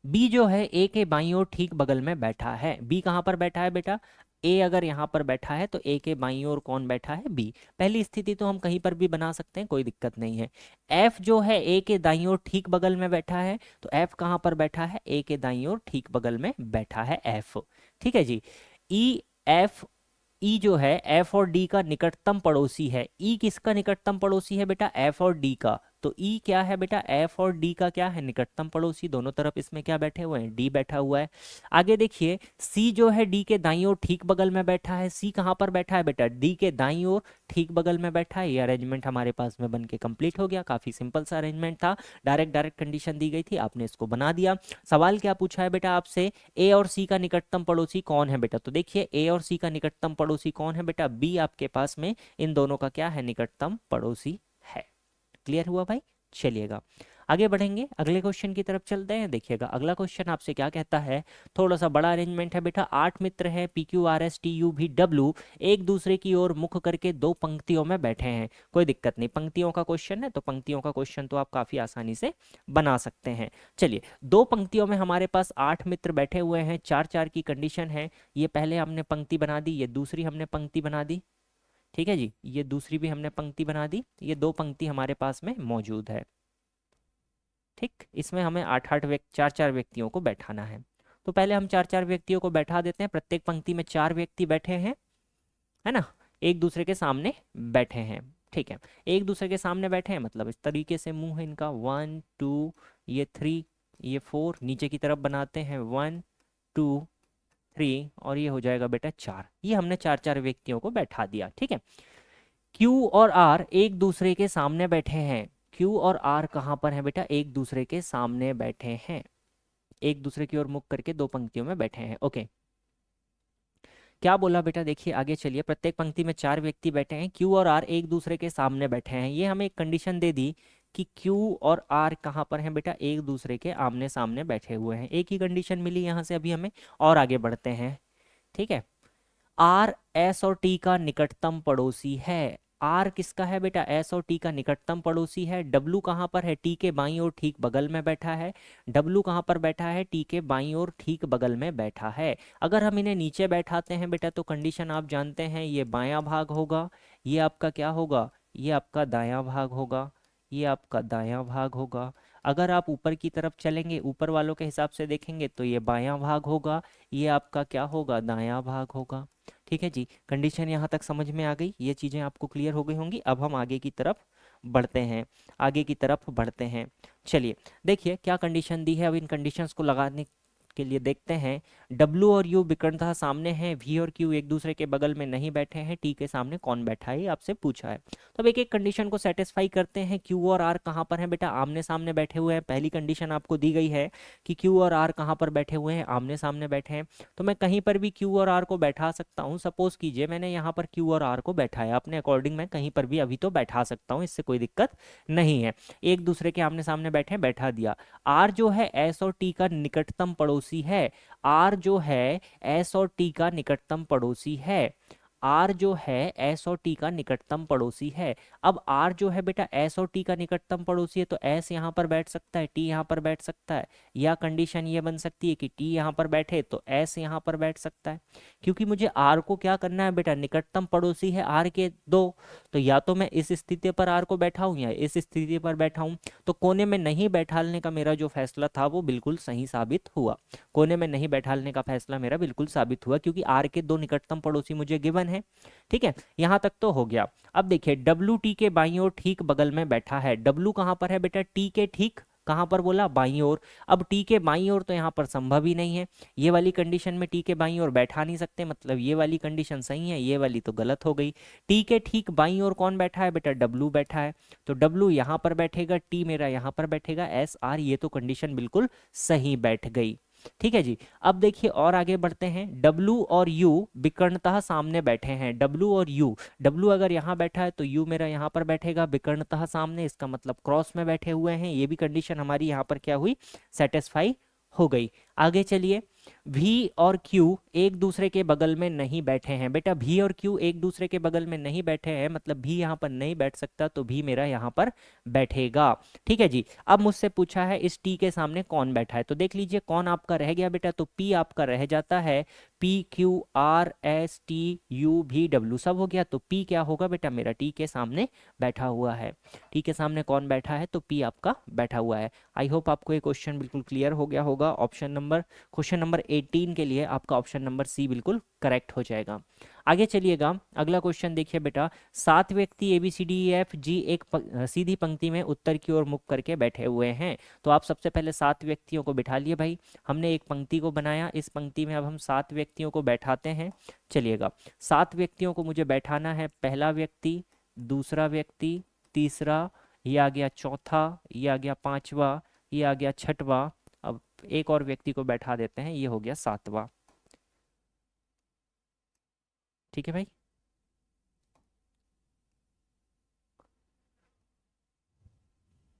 बी जो है ए के बाईं ओर ठीक बगल में बैठा है। बी कहाँ पर बैठा है बेटा? ए अगर यहाँ पर बैठा है तो ए के बाईं ओर कौन बैठा है? बी। पहली स्थिति तो हम कहीं पर भी बना सकते हैं, कोई दिक्कत नहीं है। एफ जो है ए के दाईं ओर ठीक बगल में बैठा है, तो एफ कहाँ पर बैठा है? ए के दाईं ओर ठीक बगल में बैठा है एफ। ठीक है जी। ई एफ, ई जो है एफ और डी का निकटतम पड़ोसी है। ई किसका निकटतम पड़ोसी है बेटा? एफ और डी का। तो ई क्या है बेटा? एफ और डी का क्या है? निकटतम पड़ोसी। दोनों तरफ इसमें क्या बैठे हुए हैं? डी बैठा हुआ है। आगे देखिए, सी जो है डी के दाईं ओर ठीक बगल में बैठा है। सी कहाँ पर बैठा है बेटा? डी के दाईं ओर ठीक बगल में बैठा है। ये अरेंजमेंट हमारे पास में बन के कंप्लीट हो गया। काफी सिंपल सा अरेंजमेंट था, डायरेक्ट कंडीशन दी गई थी, आपने इसको बना दिया। सवाल क्या पूछा है बेटा आपसे? ए और सी का निकटतम पड़ोसी कौन है बेटा? तो देखिए ए और सी का निकटतम पड़ोसी कौन है बेटा? बी आपके पास में इन दोनों का क्या है? निकटतम पड़ोसी है। क्लियर हुआ भाई? चलिएगा आगे बढ़ेंगे, अगले क्वेश्चन की तरफ चलते हैं। देखिएगा अगला क्वेश्चन आपसे क्या कहता है, थोड़ा सा बड़ा अरेंजमेंट है बेटा। 8 मित्र हैं PQRSTUVW, एक दूसरे की ओर मुख करके 2 पंक्तियों में बैठे हैं। कोई दिक्कत नहीं, पंक्तियों का क्वेश्चन है तो पंक्तियों का क्वेश्चन तो आप काफी आसानी से बना सकते हैं। चलिए 2 पंक्तियों में हमारे पास 8 मित्र बैठे हुए हैं, 4-4 की कंडीशन है। ये पहले हमने पंक्ति बना दी, ये दूसरी हमने पंक्ति बना दी। ठीक है जी, ये दूसरी भी हमने पंक्ति बना दी। ये 2 पंक्ति हमारे पास में मौजूद है। ठीक, इसमें हमें 4 4 व्यक्तियों को बैठाना है। तो पहले हम 4 4 व्यक्तियों को बैठा देते हैं। प्रत्येक पंक्ति में 4 व्यक्ति बैठे हैं, है ना, एक दूसरे के सामने बैठे हैं। ठीक है, एक दूसरे के सामने बैठे हैं मतलब इस तरीके से मुंह है इनका, 1 2, ये 3, ये 4, नीचे की तरफ बनाते हैं 1 2 3, और ये हो जाएगा बेटा 4। ये हमने 4 4 व्यक्तियों को बैठा दिया। ठीक है, क्यू और आर एक दूसरे के सामने बैठे हैं। क्यू और आर कहाँ पर हैं बेटा? एक दूसरे के सामने बैठे हैं, एक दूसरे की ओर मुख करके दो पंक्तियों में बैठे हैं। ओके, क्या बोला बेटा? देखिए आगे चलिए। प्रत्येक पंक्ति में 4 व्यक्ति बैठे हैं, क्यू और आर एक दूसरे के सामने बैठे हैं। ये हमें एक कंडीशन दे दी कि क्यू और आर कहाँ पर हैं बेटा? एक दूसरे के आमने सामने बैठे हुए हैं। एक ही कंडीशन मिली यहाँ से, अभी हमें और आगे बढ़ते हैं। ठीक है, आर एस और टी का निकटतम पड़ोसी है। आर किसका है बेटा? एस और टी का निकटतम पड़ोसी है। डब्लू कहाँ पर है? टी के बाईं ओर ठीक बगल में बैठा है। डब्लू कहाँ पर बैठा है? टी के बाईं ओर ठीक बगल में बैठा है। अगर हम इन्हें नीचे बैठाते हैं बेटा तो कंडीशन आप जानते हैं, ये बायां भाग होगा, ये आपका क्या होगा? ये आपका दायां भाग होगा, ये आपका दायां भाग होगा। अगर आप ऊपर की तरफ चलेंगे, ऊपर वालों के हिसाब से देखेंगे तो ये बायां भाग होगा, ये आपका क्या होगा? दायां भाग होगा। ठीक है जी, कंडीशन यहाँ तक समझ में आ गई, ये चीज़ें आपको क्लियर हो गई होंगी। अब हम आगे की तरफ बढ़ते हैं, आगे की तरफ बढ़ते हैं। चलिए देखिए क्या कंडीशन दी है। अब इन कंडीशंस को लगाने के लिए देखते हैं। W और U विकर्णतः सामने हैं, V और Q एक दूसरे के बगल में नहीं बैठे हैं, T के सामने कौन बैठा है ये आपसे पूछा है। तो अब एक एक कंडीशन को सेटिस्फाई करते हैं। Q और R कहाँ पर हैं बेटा? आमने सामने बैठे हुए हैं। पहली कंडीशन आपको दी गई है कि Q और R कहाँ पर बैठे हुए हैं? आमने सामने बैठे हैं। तो मैं कहीं पर भी Q और R को बैठा सकता हूँ। सपोज कीजिए मैंने यहाँ पर Q और R को बैठाया, अपने अकॉर्डिंग मैं कहीं पर भी अभी तो बैठा सकता हूँ, इससे कोई दिक्कत नहीं है। एक दूसरे के आमने सामने बैठे, बैठा दिया। R जो है S और T का निकटतम पड़ोसी है। R जो है S और T का निकटतम पड़ोसी है। R जो है S और T का निकटतम पड़ोसी है। अब R जो है बेटा S और T का निकटतम पड़ोसी है, तो S यहाँ पर बैठ सकता है, T यहाँ पर बैठ सकता है, या कंडीशन ये बन सकती है कि T यहाँ पर बैठे तो S यहाँ पर बैठ सकता है। क्योंकि मुझे R को क्या करना है बेटा? निकटतम पड़ोसी है R के दो, तो या तो मैं इस स्थिति पर R को बैठाऊं या इस स्थिति पर बैठाऊं। तो कोने में नहीं बैठाने का मेरा जो फैसला था वो बिल्कुल सही साबित हुआ। कोने में नहीं बैठाने का फैसला मेरा बिल्कुल साबित हुआ, क्योंकि आर के दो निकटतम पड़ोसी मुझे गिवन है। ठीक है, यहां तक तो हो गया। अब देखिए डब्ल्यू टी के बाईं ओर ठीक बगल में बैठा है। डब्ल्यू कहां पर है बेटा? टी के ठीक कहां पर बोला? बाईं ओर। अब टी के बाईं ओर तो यहाँ पर संभव ही नहीं है, ये वाली कंडीशन में टी के बाईं ओर बैठा नहीं सकते, मतलब ये वाली कंडीशन सही है, ये वाली तो गलत हो गई। टी के ठीक बाईं ओर कौन बैठा है बेटा? डब्ल्यू बैठा है, तो डब्ल्यू यहाँ पर बैठेगा, टी मेरा यहाँ पर बैठेगा, एस आर, ये तो कंडीशन बिल्कुल सही बैठ गई। ठीक है जी, अब देखिए और आगे बढ़ते हैं। W और U विकर्णतः सामने बैठे हैं। W और U, W अगर यहाँ बैठा है तो U मेरा यहाँ पर बैठेगा विकर्णतः सामने, इसका मतलब क्रॉस में बैठे हुए हैं। ये भी कंडीशन हमारी यहाँ पर क्या हुई? सेटिस्फाई हो गई। आगे चलिए, V और Q एक दूसरे के बगल में नहीं बैठे हैं। बेटा V और Q एक दूसरे के बगल में नहीं बैठे हैं, मतलब V यहाँ पर नहीं बैठ सकता, तो V मेरा यहाँ पर बैठेगा। ठीक है जी, अब मुझसे पूछा है इस T के सामने कौन बैठा है, तो देख लीजिए कौन आपका रह गया बेटा? तो P आपका रह जाता है। P Q R S T U V W सब हो गया, तो P क्या होगा बेटा? मेरा T के सामने बैठा हुआ है। T के सामने कौन बैठा है? तो P आपका बैठा हुआ है। आई होप आपको ये क्वेश्चन बिल्कुल क्लियर हो गया होगा। क्वेश्चन नंबर 18 के लिए आपका ऑप्शन नंबर सी बिल्कुल करेक्ट हो जाएगा। आगे चलिएगा, अगला क्वेश्चन देखिए बेटा। 7 व्यक्ति A B C D E F G एक सीधी पंक्ति में उत्तर की ओर मुख करके बैठे हुए हैं। तो आप सबसे पहले 7 व्यक्तियों को बिठा लिए भाई। हमने एक पंक्ति को बनाया, इस पंक्ति में अब हम 7 व्यक्तियों को बैठाते हैं। चलिएगा, 7 व्यक्तियों को मुझे बैठाना है। पहला व्यक्ति, दूसरा व्यक्ति, तीसरा, ये आ गया चौथा, ये आ गया पांचवा, ये आ गया छठवा। अब एक और व्यक्ति को बैठा देते हैं, ये हो गया सातवां। ठीक है भाई,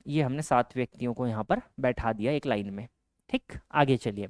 ये हमने 7 व्यक्तियों को यहाँ पर बैठा दिया एक लाइन में। ठीक, आगे चलिए।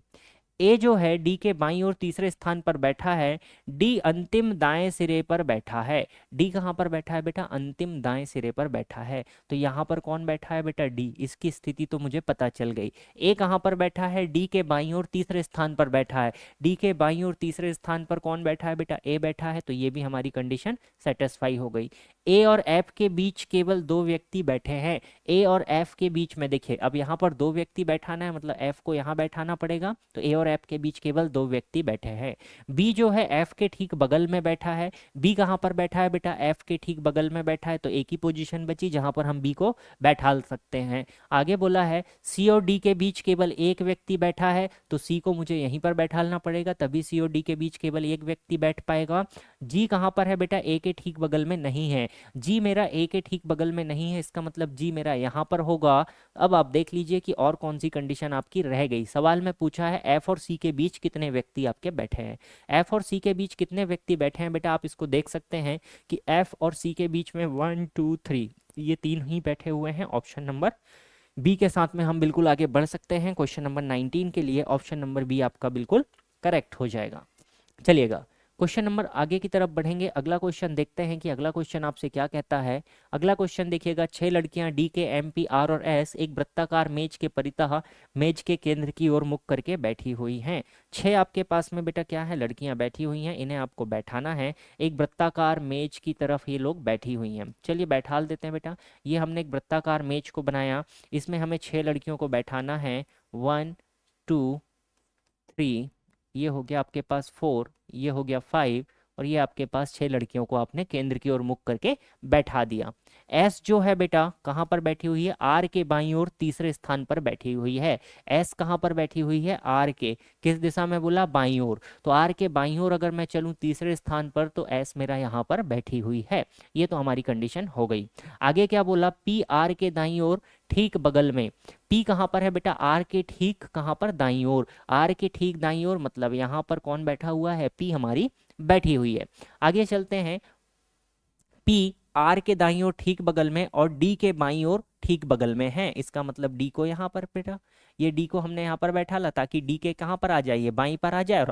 ए जो है डी के बाईं ओर तीसरे स्थान पर बैठा है। डी अंतिम दाएं सिरे पर बैठा है। डी कहाँ पर बैठा है बेटा? अंतिम दाएं सिरे पर बैठा है। तो यहाँ पर कौन बैठा है बेटा? डी। इसकी स्थिति तो मुझे पता चल गई। ए कहाँ पर बैठा है? डी के बाईं ओर तीसरे स्थान पर बैठा है। डी के बाईं ओर तीसरे स्थान पर कौन बैठा है बेटा? ए बैठा है, तो ये भी हमारी कंडीशन सेटिस्फाई हो गई। ए और एफ के बीच केवल दो व्यक्ति बैठे हैं। ए और एफ के बीच में देखिए, अब यहाँ पर दो व्यक्ति बैठाना है, मतलब एफ को यहाँ बैठाना पड़ेगा, तो ए और एफ के बीच केवल दो व्यक्ति बैठे हैं। बी जो है एफ के ठीक बगल में बैठा है। बी कहाँ पर बैठा है बेटा, एफ के ठीक बगल में बैठा है, तो एक ही पोजीशन बची जहां पर हम बी को बैठा सकते हैं। आगे बोला है सी और डी के बीच केवल एक व्यक्ति बैठा है, तो सी को मुझे यहीं पर बैठाना पड़ेगा, तभी सी और डी के बीच केवल एक व्यक्ति बैठ पाएगा। जी कहाँ पर है बेटा, ए के ठीक बगल में नहीं है। जी मेरा ए के ठीक बगल में नहीं है, इसका मतलब जी मेरा यहाँ पर होगा। अब आप देख लीजिए कि और कौन सी कंडीशन आपकी रह गई। सवाल में पूछा है एफ और सी के बीच कितने व्यक्ति आपके बैठे हैं। एफ और सी के बीच कितने व्यक्ति बैठे हैं बेटा, आप इसको देख सकते हैं कि एफ और सी के बीच में 1 2 3 ये तीन ही बैठे हुए हैं। ऑप्शन नंबर बी के साथ में हम बिल्कुल आगे बढ़ सकते हैं। क्वेश्चन नंबर 19 के लिए ऑप्शन नंबर बी आपका बिल्कुल करेक्ट हो जाएगा। चलिएगा क्वेश्चन नंबर आगे की तरफ बढ़ेंगे। अगला क्वेश्चन देखते हैं कि अगला क्वेश्चन आपसे क्या कहता है। अगला क्वेश्चन देखिएगा, 6 लड़कियां डी के एम पी आर और एस एक वृत्ताकार मेज के परितः मेज के केंद्र की ओर मुख करके बैठी हुई हैं। 6 आपके पास में बेटा क्या है, लड़कियां बैठी हुई हैं, इन्हें आपको बैठाना है। एक वृत्ताकार मेज की तरफ ये लोग बैठी हुई हैं। चलिए बैठा देते हैं बेटा। ये हमने एक वृत्ताकार मेज को बनाया, इसमें हमें 6 लड़कियों को बैठाना है। 1 2 3, ये हो गया आपके पास 4, ये हो गया 5, और ये आपके पास 6 लड़कियों को आपने केंद्र की ओर मुख करके बैठा दिया। एस जो है बेटा कहाँ पर बैठी हुई है, आर के बाईं ओर तीसरे स्थान पर बैठी हुई है। एस कहाँ पर बैठी हुई है, आर के किस दिशा में बोला, बाईं ओर, तो आर के बाईं ओर अगर मैं चलूं तीसरे स्थान पर तो एस मेरा यहाँ पर बैठी हुई है। ये तो हमारी कंडीशन हो गई। आगे क्या बोला, पी आर के दाईं ओर ठीक बगल में। पी कहाँ पर है बेटा, आर के ठीक कहाँ पर, दाईं ओर। आर के ठीक दाईं ओर मतलब यहाँ पर कौन बैठा हुआ है, पी हमारी बैठी हुई है। आगे चलते हैं, पी आर के दाईं ओर ठीक बगल में और डी के बाईं ओर ठीक बगल में है। इसका मतलब डी को यहाँ पर बेटा, ये डी को हमने यहाँ पर बैठा ला ताकि डी के कहाँ पर आ जाए, ये बाईं पर आ जाए, और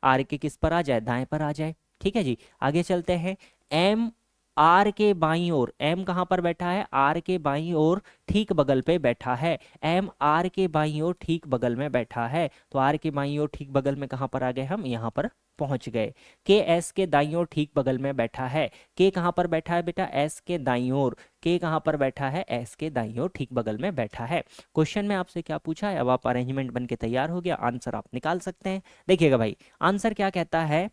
आर के किस पर आ जाए, दाएं पर आ जाए। ठीक है जी। आगे चलते हैं, एम आर के बाईं ओर, एम कहाँ पर बैठा है, आर के बाईं ओर ठीक बगल पे बैठा है। एम आर के बाईं ओर ठीक बगल में बैठा है, तो आर के बाईं ओर ठीक बगल में कहाँ पर आ गए हम, यहाँ पर पहुंच गए। के एस के दाईं ओर ठीक बगल में बैठा है। के कहाँ पर बैठा है बेटा, एस के दाईं ओर। के कहाँ पर बैठा है, एस के दाईं ओर ठीक बगल में बैठा है। क्वेश्चन में आपसे क्या पूछा है, अब आप अरेंजमेंट बन के तैयार हो गया, आंसर आप निकाल सकते हैं। देखिएगा भाई आंसर क्या कहता है,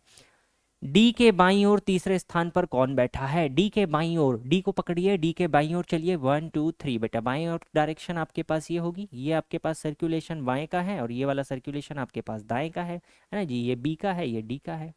डी के बाईं ओर तीसरे स्थान पर कौन बैठा है, डी के बाईं ओर, डी को पकड़िए, डी के बाईं ओर चलिए, 1 2 3 बेटा बाईं ओर डायरेक्शन आपके पास ये होगी, ये आपके पास सर्कुलेशन बाएं का है और ये वाला सर्कुलेशन आपके पास दाएं का है ना जी। ये बी का है, ये डी का है,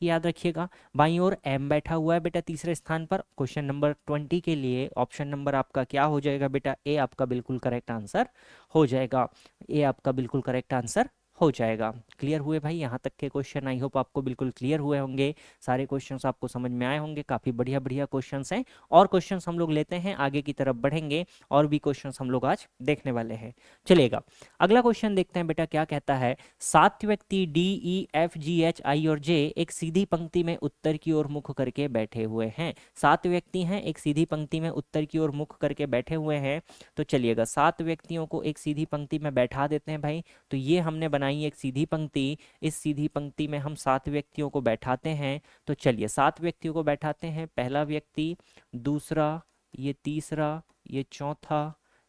याद रखिएगा। बाईं ओर एम बैठा हुआ है बेटा तीसरे स्थान पर। क्वेश्चन नंबर 20 के लिए ऑप्शन नंबर आपका क्या हो जाएगा बेटा, ए आपका बिल्कुल करेक्ट आंसर हो जाएगा। ए आपका बिल्कुल करेक्ट आंसर हो जाएगा। क्लियर हुए भाई, यहाँ तक के क्वेश्चन आई होप आपको बिल्कुल क्लियर हुए होंगे, सारे क्वेश्चंस आपको समझ में आए होंगे। काफ़ी बढ़िया बढ़िया क्वेश्चंस हैं, और क्वेश्चंस हम लोग लेते हैं, आगे की तरफ बढ़ेंगे और भी क्वेश्चंस हम लोग आज देखने वाले हैं। चलिएगा अगला क्वेश्चन देखते हैं बेटा क्या कहता है, 7 व्यक्ति D E F ji H I और जे एक सीधी पंक्ति में उत्तर की ओर मुख करके बैठे हुए हैं। 7 व्यक्ति हैं, एक सीधी पंक्ति में उत्तर की ओर मुख करके बैठे हुए हैं। तो चलिएगा 7 व्यक्तियों को एक सीधी पंक्ति में बैठा देते हैं भाई। तो ये हमने बनाई एक सीधी पंक्ति, इस सीधी पंक्ति में हम 7 व्यक्तियों को बैठाते हैं। तो चलिए 7 व्यक्तियों को बैठाते हैं, पहला व्यक्ति, दूसरा, ये तीसरा, ये चौथा,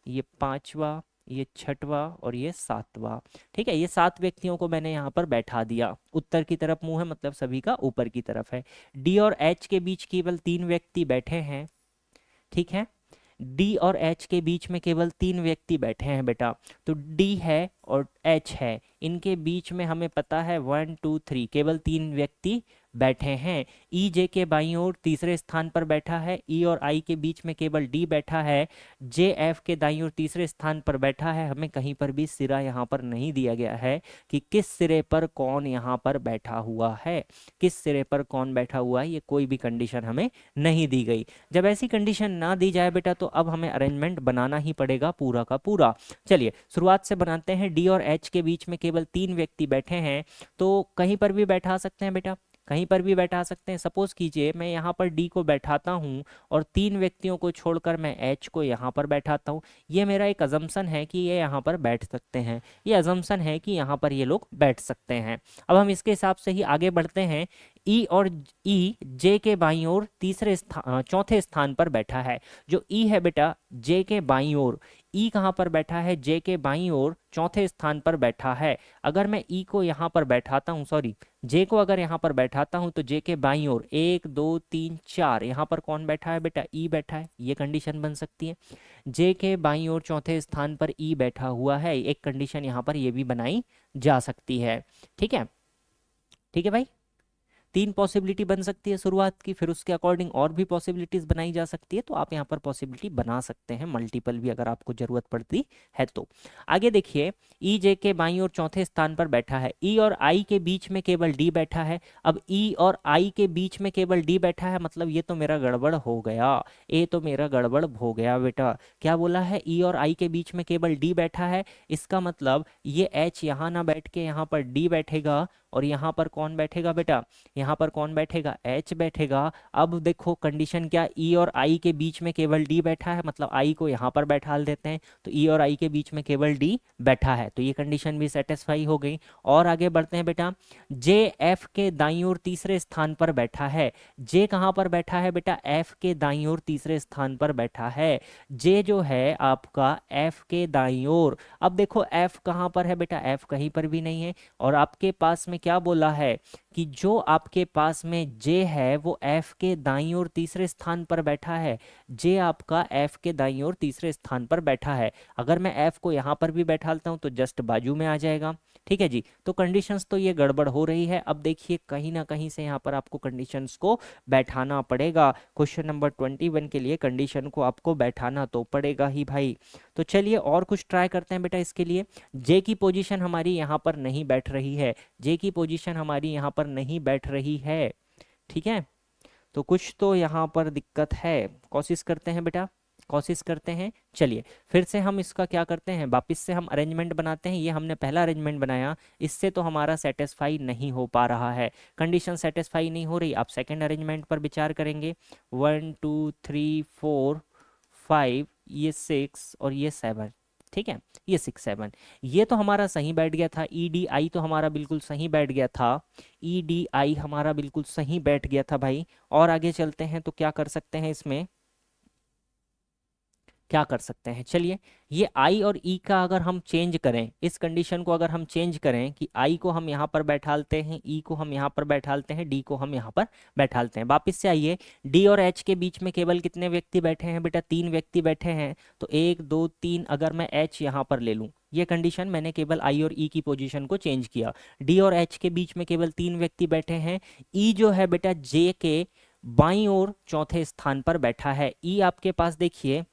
ये पांचवा, ये छठवा और ये सातवां। ठीक है, ये 7 व्यक्तियों को मैंने यहाँ पर बैठा दिया। उत्तर की तरफ मुंह है मतलब सभी का ऊपर की तरफ है। डी और एच के बीच केवल 3 व्यक्ति बैठे हैं। ठीक है, डी और एच के बीच में केवल 3 व्यक्ति बैठे हैं बेटा। तो डी है और एच है, इनके बीच में हमें पता है 1 2 3 केवल 3 व्यक्ति बैठे हैं। ई जे के बाईं ओर तीसरे स्थान पर बैठा है, ई और आई के बीच में केवल डी बैठा है। जे एफ के दाईं ओर तीसरे स्थान पर बैठा है। हमें कहीं पर भी सिरा यहाँ पर नहीं दिया गया है कि किस सिरे पर कौन यहाँ पर बैठा हुआ है, किस सिरे पर कौन बैठा हुआ है, ये कोई भी कंडीशन हमें नहीं दी गई। जब ऐसी कंडीशन ना दी जाए बेटा तो अब हमें अरेंजमेंट बनाना ही पड़ेगा पूरा का पूरा। चलिए शुरुआत से बनाते हैं। डी और एच के बीच में केवल 3 व्यक्ति बैठे हैं, तो कहीं पर भी बैठा सकते हैं बेटा, कहीं पर भी बैठा सकते हैं। सपोज कीजिए मैं यहाँ पर डी को बैठाता हूँ और 3 व्यक्तियों को छोड़कर मैं एच को यहाँ पर बैठाता हूँ। ये मेरा एक अजम्पशन है कि ये यहाँ पर बैठ सकते हैं, ये अजम्पशन है कि यहाँ पर ये लोग बैठ सकते हैं। अब हम इसके हिसाब से ही आगे बढ़ते हैं। ई और ई जे के बाईं ओर चौथे स्थान पर बैठा है। जो ई है बेटा जे के बाईं ओर, ई कहाँ पर बैठा है, जे के बाईं ओर चौथे स्थान पर बैठा है। अगर मैं ई को यहाँ पर बैठाता हूँ, सॉरी जे को अगर यहाँ पर बैठाता हूँ, तो जे के बाईं ओर 1 2 3 4 यहाँ पर कौन बैठा है बेटा, ई बैठा है। ये कंडीशन बन सकती है। जे के बाईं ओर चौथे स्थान पर ई बैठा हुआ है, एक कंडीशन यहाँ पर ये भी बनाई जा सकती है। ठीक है, ठीक है भाई। 3 पॉसिबिलिटी बन सकती है शुरुआत की, फिर उसके अकॉर्डिंग और भी पॉसिबिलिटीज बनाई जा सकती है। तो आप यहाँ पर पॉसिबिलिटी बना सकते हैं, मल्टीपल भी अगर आपको जरूरत पड़ती है तो। आगे देखिए, ई जे के बाईं ओर चौथे स्थान पर बैठा है, ई और आई के बीच में केवल डी बैठा है। अब ई और आई के बीच में केवल डी बैठा है, मतलब ये तो मेरा गड़बड़ हो गया, ये तो मेरा गड़बड़ हो गया बेटा। क्या बोला है, ई और आई के बीच में केवल डी बैठा है, इसका मतलब ये एच यहाँ ना बैठ के यहाँ पर डी बैठेगा, और यहाँ पर कौन बैठेगा बेटा, यहाँ पर कौन बैठेगा, एच बैठेगा। अब देखो कंडीशन क्या, ई और आई के बीच में केवल डी बैठा है, मतलब आई को यहाँ पर बैठा देते हैं, तो ई और आई के बीच में केवल डी बैठा है, तो ये कंडीशन भी सेटिस्फाई हो गई। और आगे बढ़ते हैं बेटा, जे एफ के दाईं ओर तीसरे स्थान पर बैठा है। जे कहाँ पर बैठा है बेटा, एफ के दाईं ओर तीसरे स्थान पर बैठा है। जे जो है आपका एफ के दाईं ओर, अब देखो एफ कहाँ पर है बेटा, एफ कहीं पर भी नहीं है। और आपके पास में क्या बोला है कि जो आपके पास में जे है वो एफ के दाईं ओर तीसरे स्थान पर बैठा है। जे आपका एफ के दाईं ओर तीसरे स्थान पर बैठा है। अगर मैं एफ को यहाँ पर भी बैठाता हूँ तो जस्ट बाजू में आ जाएगा। ठीक है जी, तो कंडीशंस तो ये गड़बड़ हो रही है। अब देखिए कहीं ना कहीं से यहाँ पर आपको कंडीशंस को बैठाना पड़ेगा। क्वेश्चन नंबर 21 के लिए कंडीशन को आपको बैठाना तो पड़ेगा ही भाई। तो चलिए और कुछ ट्राई करते हैं बेटा इसके लिए। जे की पोजीशन हमारी यहाँ पर नहीं बैठ रही है, जे की पोजीशन हमारी यहाँ पर नहीं बैठ रही है। ठीक है, तो कुछ तो यहाँ पर दिक्कत है। कोशिश करते हैं बेटा, कोशिश करते हैं। चलिए फिर से हम इसका क्या करते हैं, वापस से हम अरेंजमेंट बनाते हैं। ये हमने पहला अरेंजमेंट बनाया, इससे तो हमारा सेटिस्फाई नहीं हो पा रहा है, कंडीशन सेटिस्फाई नहीं हो रही। आप सेकंड अरेंजमेंट पर विचार करेंगे। 1 2 3 4 5, ये 6 और ये 7। ठीक है, ये 6 7, ये तो हमारा सही बैठ गया था। ई डी आई तो हमारा बिल्कुल सही बैठ गया था, ई डी आई हमारा बिल्कुल सही बैठ गया था भाई। और आगे चलते हैं तो क्या कर सकते हैं इसमें, क्या कर सकते हैं, चलिए ये आई और ई का अगर हम चेंज करें, इस कंडीशन को अगर हम चेंज करें कि आई को हम यहाँ पर बैठालते हैं, ई को हम यहाँ पर बैठालते हैं, डी को हम यहाँ पर बैठालते हैं। वापस से आइए, डी और एच के बीच में केवल कितने व्यक्ति बैठे हैं बेटा, 3 व्यक्ति बैठे हैं। तो 1 2 3, अगर मैं एच यहाँ पर ले लूँ, ये कंडीशन मैंने केवल आई और ई की पोजीशन को चेंज किया। डी और एच के बीच में केवल 3 व्यक्ति बैठे हैं। ई जो है बेटा जे के बाईं ओर चौथे स्थान पर बैठा है। ई आपके पास देखिए,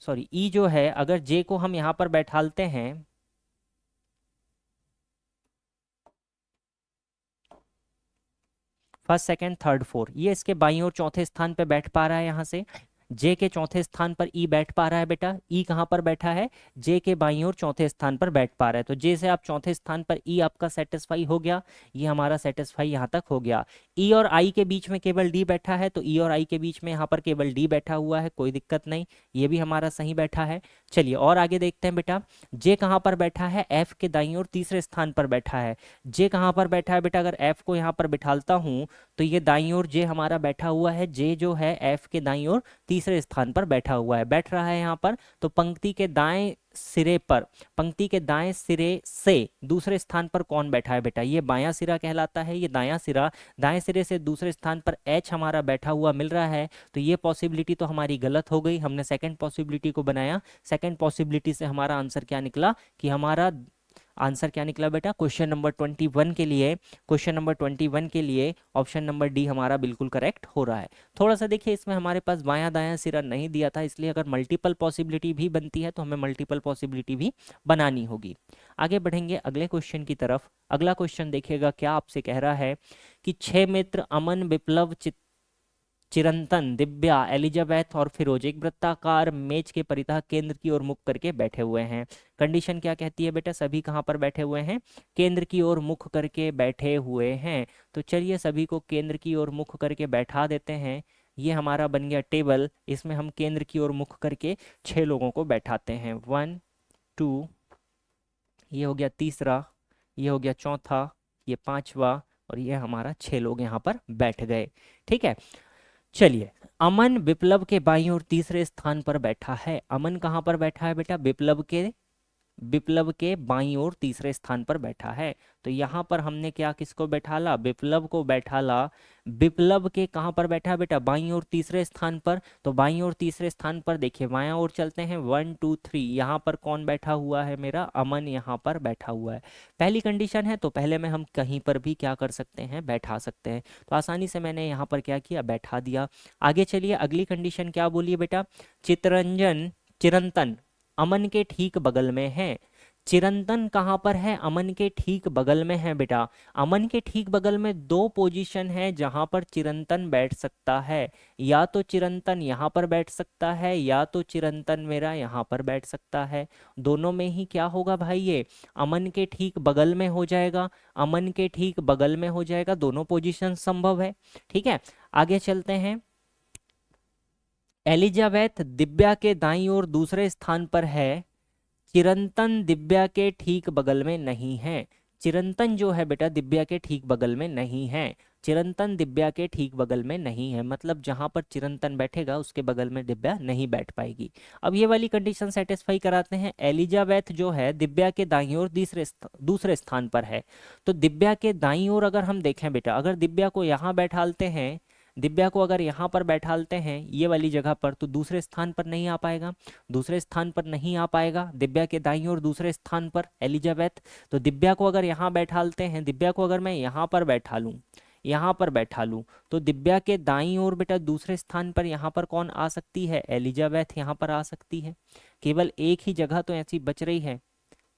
सॉरी ई जो है, अगर जे को हम यहां पर बैठालते हैं, फर्स्ट सेकंड थर्ड फोर, ये इसके बाईं ओर चौथे स्थान पे बैठ पा रहा है। यहाँ से जे के चौथे स्थान पर ई बैठ पा रहा है बेटा। ई कहाँ पर बैठा है, जे के बाईं ओर चौथे स्थान पर बैठ पा रहा है। तो जे से आप चौथे स्थान पर ई आपका सेटिस्फाई हो गया, ये हमारा सेटिस्फाई यहाँ तक हो गया। ई और आई के बीच में केवल डी बैठा है, तो ई और आई के बीच में यहाँ पर केवल डी बैठा हुआ है, कोई दिक्कत नहीं, ये भी हमारा सही बैठा है। चलिए और आगे देखते हैं बेटा, जे कहाँ पर बैठा है, एफ के दाईं ओर तीसरे स्थान पर बैठा है। जे कहाँ पर बैठा है बेटा, अगर एफ को यहाँ पर बिठालता हूँ तो ये दाईं ओर जे हमारा बैठा हुआ है। जे जो है एफ के दाईं ओर तीसरे स्थान पर बैठा हुआ है, बैठ रहा है यहाँ पर। तो पंक्ति के दाएं सिरे पर, पंक्ति के दाएं सिरे से दूसरे स्थान पर कौन बैठा है बेटा, ये बायां सिरा कहलाता है, ये दायां सिरा। दाएं सिरे से दूसरे स्थान पर एच हमारा बैठा हुआ मिल रहा है। तो ये पॉसिबिलिटी तो हमारी गलत हो गई, हमने सेकंड पॉसिबिलिटी को बनाया। सेकंड पॉसिबिलिटी से हमारा आंसर क्या निकला, कि हमारा आंसर क्या निकला बेटा, क्वेश्चन नंबर 21 के लिए, क्वेश्चन नंबर 21 के लिए ऑप्शन नंबर डी हमारा बिल्कुल करेक्ट हो रहा है। थोड़ा सा देखिए, इसमें हमारे पास बायां दायां सिरा नहीं दिया था, इसलिए अगर मल्टीपल पॉसिबिलिटी भी बनती है तो हमें मल्टीपल पॉसिबिलिटी भी बनानी होगी। आगे बढ़ेंगे अगले क्वेश्चन की तरफ। अगला क्वेश्चन देखिएगा क्या आपसे कह रहा है कि 6 मित्र अमन, विप्लव, चिरंतन, दिव्या, एलिजाबेथ और फिरोज एक वृत्ताकार मेज के परितः केंद्र की ओर मुख करके बैठे हुए हैं। कंडीशन क्या कहती है बेटा, सभी कहाँ पर बैठे हुए हैं, केंद्र की ओर मुख करके बैठे हुए हैं। तो चलिए सभी को केंद्र की ओर मुख करके बैठा देते हैं। ये हमारा बन गया टेबल, इसमें हम केंद्र की ओर मुख करके 6 लोगों को बैठाते हैं। 1 2, ये हो गया तीसरा, ये हो गया चौथा, ये पांचवा और ये हमारा 6 लोग यहाँ पर बैठ गए। ठीक है, चलिए अमन विप्लव के बाईं ओर तीसरे स्थान पर बैठा है। अमन कहाँ पर बैठा है बेटा? विप्लव के बाईं ओर तीसरे स्थान पर बैठा है। तो यहाँ पर हमने क्या किसको बैठाला? विप्लव को बैठाला। विप्लव के कहाँ पर बैठा है बेटा? बाईं ओर तीसरे स्थान पर। तो बाईं ओर तीसरे स्थान पर देखिए, बायां ओर चलते हैं, 1 2 3, यहाँ पर कौन बैठा हुआ है मेरा? अमन यहाँ पर बैठा हुआ है। पहली कंडीशन है, तो पहले में हम कहीं पर भी क्या कर सकते हैं? बैठा सकते हैं। तो आसानी से मैंने यहाँ पर क्या किया? बैठा दिया। आगे चलिए, अगली कंडीशन क्या बोलिए बेटा? चिरंतन अमन के ठीक बगल में है। चिरंतन कहाँ पर है? अमन के ठीक बगल में है बेटा। अमन के ठीक बगल में 2 पोजीशन है जहां पर चिरंतन बैठ सकता है। या तो चिरंतन यहाँ पर बैठ सकता है, या तो चिरंतन मेरा यहाँ पर बैठ सकता है। दोनों में ही क्या होगा भाई? ये अमन के ठीक बगल में हो जाएगा। अमन के ठीक बगल में हो जाएगा, दोनों पोजीशन संभव है। ठीक है, आगे चलते हैं। एलिजाबेथ दिव्या के दाईं ओर दूसरे स्थान पर है। चिरंतन दिव्या के ठीक बगल में नहीं है। चिरंतन जो है बेटा दिव्या के ठीक बगल में नहीं है। चिरंतन दिव्या के ठीक बगल में नहीं है, मतलब जहां पर चिरंतन बैठेगा उसके बगल में दिव्या नहीं बैठ पाएगी। अब ये वाली कंडीशन सेटिस्फाई कराते हैं। एलिजाबेथ जो है दिव्या के दाईं ओर दूसरे स्थान पर है। तो दिव्या के दाईं ओर अगर हम देखें बेटा, अगर दिव्या को यहाँ बैठालते हैं, दिव्या को अगर यहाँ पर बैठालते हैं ये वाली जगह पर, तो दूसरे स्थान पर नहीं आ पाएगा। दूसरे स्थान पर नहीं आ पाएगा दिव्या के दाईं ओर दूसरे स्थान पर एलिजाबेथ। तो दिव्या को अगर यहाँ बैठालते हैं, दिव्या को अगर मैं यहाँ पर बैठा लूँ, यहाँ पर बैठा लूँ, तो दिव्या के दाईं ओर बेटा दूसरे स्थान पर यहाँ पर कौन आ सकती है? एलिजाबेथ यहाँ पर आ सकती है। केवल एक ही जगह तो ऐसी बच रही है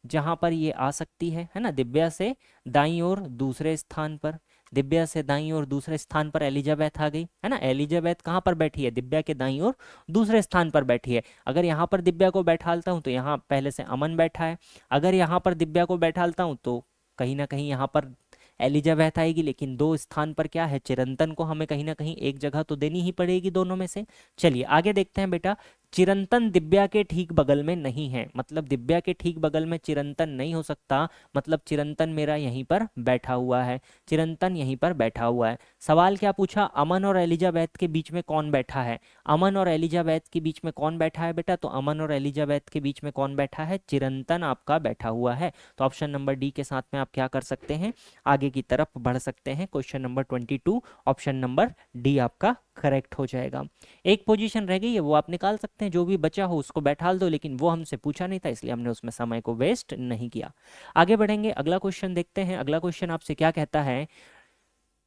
जहां पर ये आ सकती है ना? दिव्या से दाईं ओर दूसरे स्थान पर, दिव्या से दाईं ओर दूसरे स्थान पर एलिजाबेथ आ गई है ना? एलिजाबेथ कहाँ पर बैठी है? दिव्या के दाईं ओर दूसरे स्थान पर बैठी है। अगर यहाँ पर दिव्या को बैठालता हूँ तो यहाँ पहले से अमन बैठा है। अगर यहाँ पर दिव्या को बैठालता हूँ तो कहीं ना कहीं यहाँ पर एलिजाबेथ आएगी, लेकिन 2 स्थान पर क्या है? चिरंतन को हमें कहीं ना कहीं एक जगह तो देनी ही पड़ेगी दोनों में से। चलिए आगे देखते हैं बेटा। चिरंतन दिव्या के ठीक बगल में नहीं है, मतलब दिव्या के ठीक बगल में चिरंतन नहीं हो सकता, मतलब चिरंतन मेरा यहीं पर बैठा हुआ है। चिरंतन यहीं पर बैठा हुआ है। सवाल क्या पूछा? अमन और एलिजाबेथ के बीच में कौन बैठा है? अमन और एलिजाबेथ के बीच में कौन बैठा है बेटा? तो अमन और एलिजाबेथ के बीच में कौन बैठा है? चिरंतन आपका बैठा हुआ है। तो ऑप्शन नंबर डी के साथ में आप क्या कर सकते हैं? आगे की तरफ बढ़ सकते हैं। Question number 22 option number D आपका करेक्ट हो जाएगा। एक पोजीशन रह गई है, वो आप निकाल सकते हैं, जो भी बचा हो उसको बैठाल दो, लेकिन वो हमसे पूछा नहीं था इसलिए हमने उसमें समय को वेस्ट नहीं किया। आगे बढ़ेंगे, अगला क्वेश्चन देखते हैं। अगला क्वेश्चन आपसे क्या कहता है?